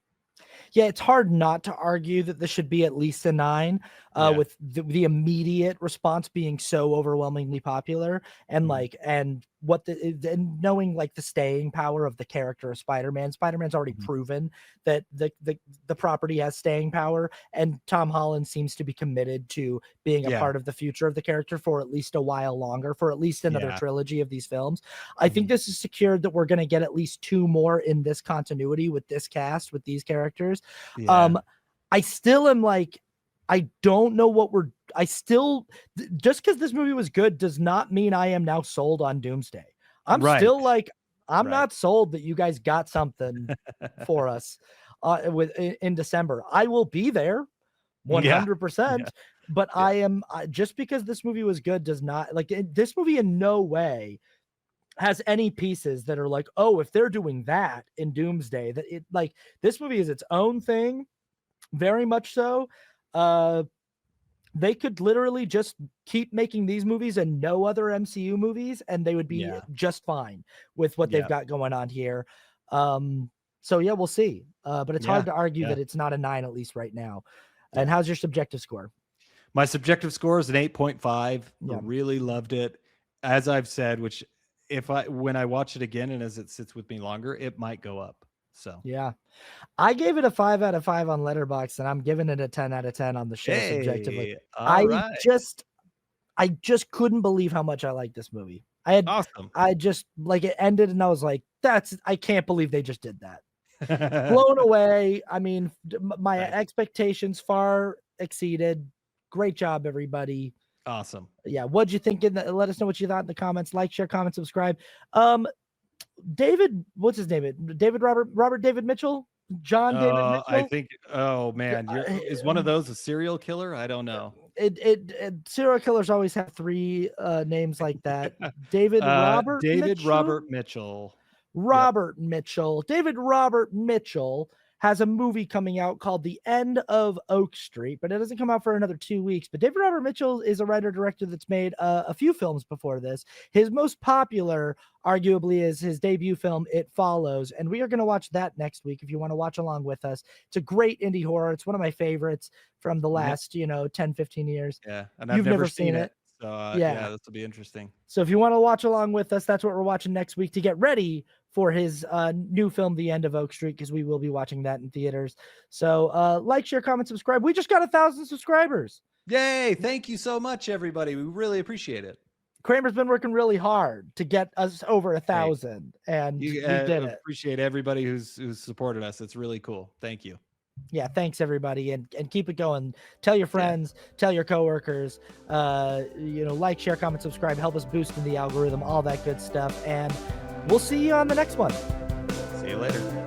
[SPEAKER 1] Yeah, it's hard not to argue that this should be at least a 9,
[SPEAKER 2] Yeah.
[SPEAKER 1] with the immediate response being so overwhelmingly popular, and
[SPEAKER 2] Mhm.
[SPEAKER 1] like, and what and knowing like the staying power of the character of Spider-Man. Spider-Man's already
[SPEAKER 2] Mhm.
[SPEAKER 1] proven that the property has staying power, and Tom Holland seems to be committed to being a
[SPEAKER 2] Yeah.
[SPEAKER 1] part of the future of the character for at least a while longer, for at least another
[SPEAKER 2] Yeah.
[SPEAKER 1] trilogy of these films. I think
[SPEAKER 2] Mhm.
[SPEAKER 1] this is secured that we're going to get at least 2 more in this continuity with this cast, with these characters.
[SPEAKER 2] Yeah.
[SPEAKER 1] Um, I still am like, I don't know what I still, just because this movie was good does not mean I am now sold on Doomsday. I'm
[SPEAKER 2] Right.
[SPEAKER 1] still like, I'm
[SPEAKER 2] Right.
[SPEAKER 1] not sold that you guys got something for us in December. I will be there
[SPEAKER 2] Yeah. Yeah.
[SPEAKER 1] 100%, but
[SPEAKER 2] Yeah.
[SPEAKER 1] just because this movie was good does not like this movie in no way has any pieces that are like, oh, if they're doing that in Doomsday, that it like this movie is its own thing, very much so. Uh, they could literally just keep making these movies and no other MCU movies, and they would be
[SPEAKER 2] Yeah.
[SPEAKER 1] just fine with what they've
[SPEAKER 2] Yeah.
[SPEAKER 1] got going on here. So yeah, we'll see. But it's
[SPEAKER 2] Yeah.
[SPEAKER 1] hard to argue
[SPEAKER 2] Yeah.
[SPEAKER 1] that it's not a 9 at least right now. And
[SPEAKER 2] Yeah.
[SPEAKER 1] how's your subjective score?
[SPEAKER 2] My subjective score is an 8.5.
[SPEAKER 1] Yeah,
[SPEAKER 2] Really loved it. As I've said, which if I when I watch it again and as it sits with me longer, it might go up. So
[SPEAKER 1] yeah, I gave it a 5 out of 5 on Letterboxd, and I'm giving it a 10 out of 10 on the show subjectively.
[SPEAKER 2] All right.
[SPEAKER 1] I just couldn't believe how much I liked this movie.
[SPEAKER 2] Awesome.
[SPEAKER 1] I just like it ended, and I was like, I can't believe they just did that. Blown away. I mean, my expectations far exceeded. Great job, everybody.
[SPEAKER 2] Awesome.
[SPEAKER 1] Yeah. What'd you think? Let us know what you thought in the comments. Like, share, comment, subscribe. David, what's his name? Robert David Mitchell? John David Mitchell?
[SPEAKER 2] I think, oh man, is one of those a serial killer? I don't know.
[SPEAKER 1] Serial killers always have 3 names like that. David Robert
[SPEAKER 2] Mitchell.
[SPEAKER 1] Robert Mitchell. David Robert Mitchell has a movie coming out called The End of Oak Street, but it doesn't come out for another 2 weeks. But David Robert Mitchell is a writer-director that's made a few films before this. His most popular, arguably, is his debut film, It Follows, and we are going to watch that next week if you want to watch along with us. It's a great indie horror. It's one of my favorites from the last, 10, 15 years.
[SPEAKER 2] Yeah, and I've never seen it. So yeah, this will be interesting.
[SPEAKER 1] So if you want to watch along with us, that's what we're watching next week to get ready for his new film, The End of Oak Street, because we will be watching that in theaters. So like, share, comment, subscribe. We just got 1,000 subscribers.
[SPEAKER 2] Yay. Thank you so much, everybody. We really appreciate it.
[SPEAKER 1] Kramer's been working really hard to get us over 1,000, and we did it.
[SPEAKER 2] Appreciate everybody who's supported us. It's really cool. Thank you.
[SPEAKER 1] Yeah, thanks everybody, and keep it going. Tell your friends, tell your coworkers, like, share, comment, subscribe, help us boost in the algorithm, all that good stuff, and we'll see you on the next one.
[SPEAKER 2] See you later.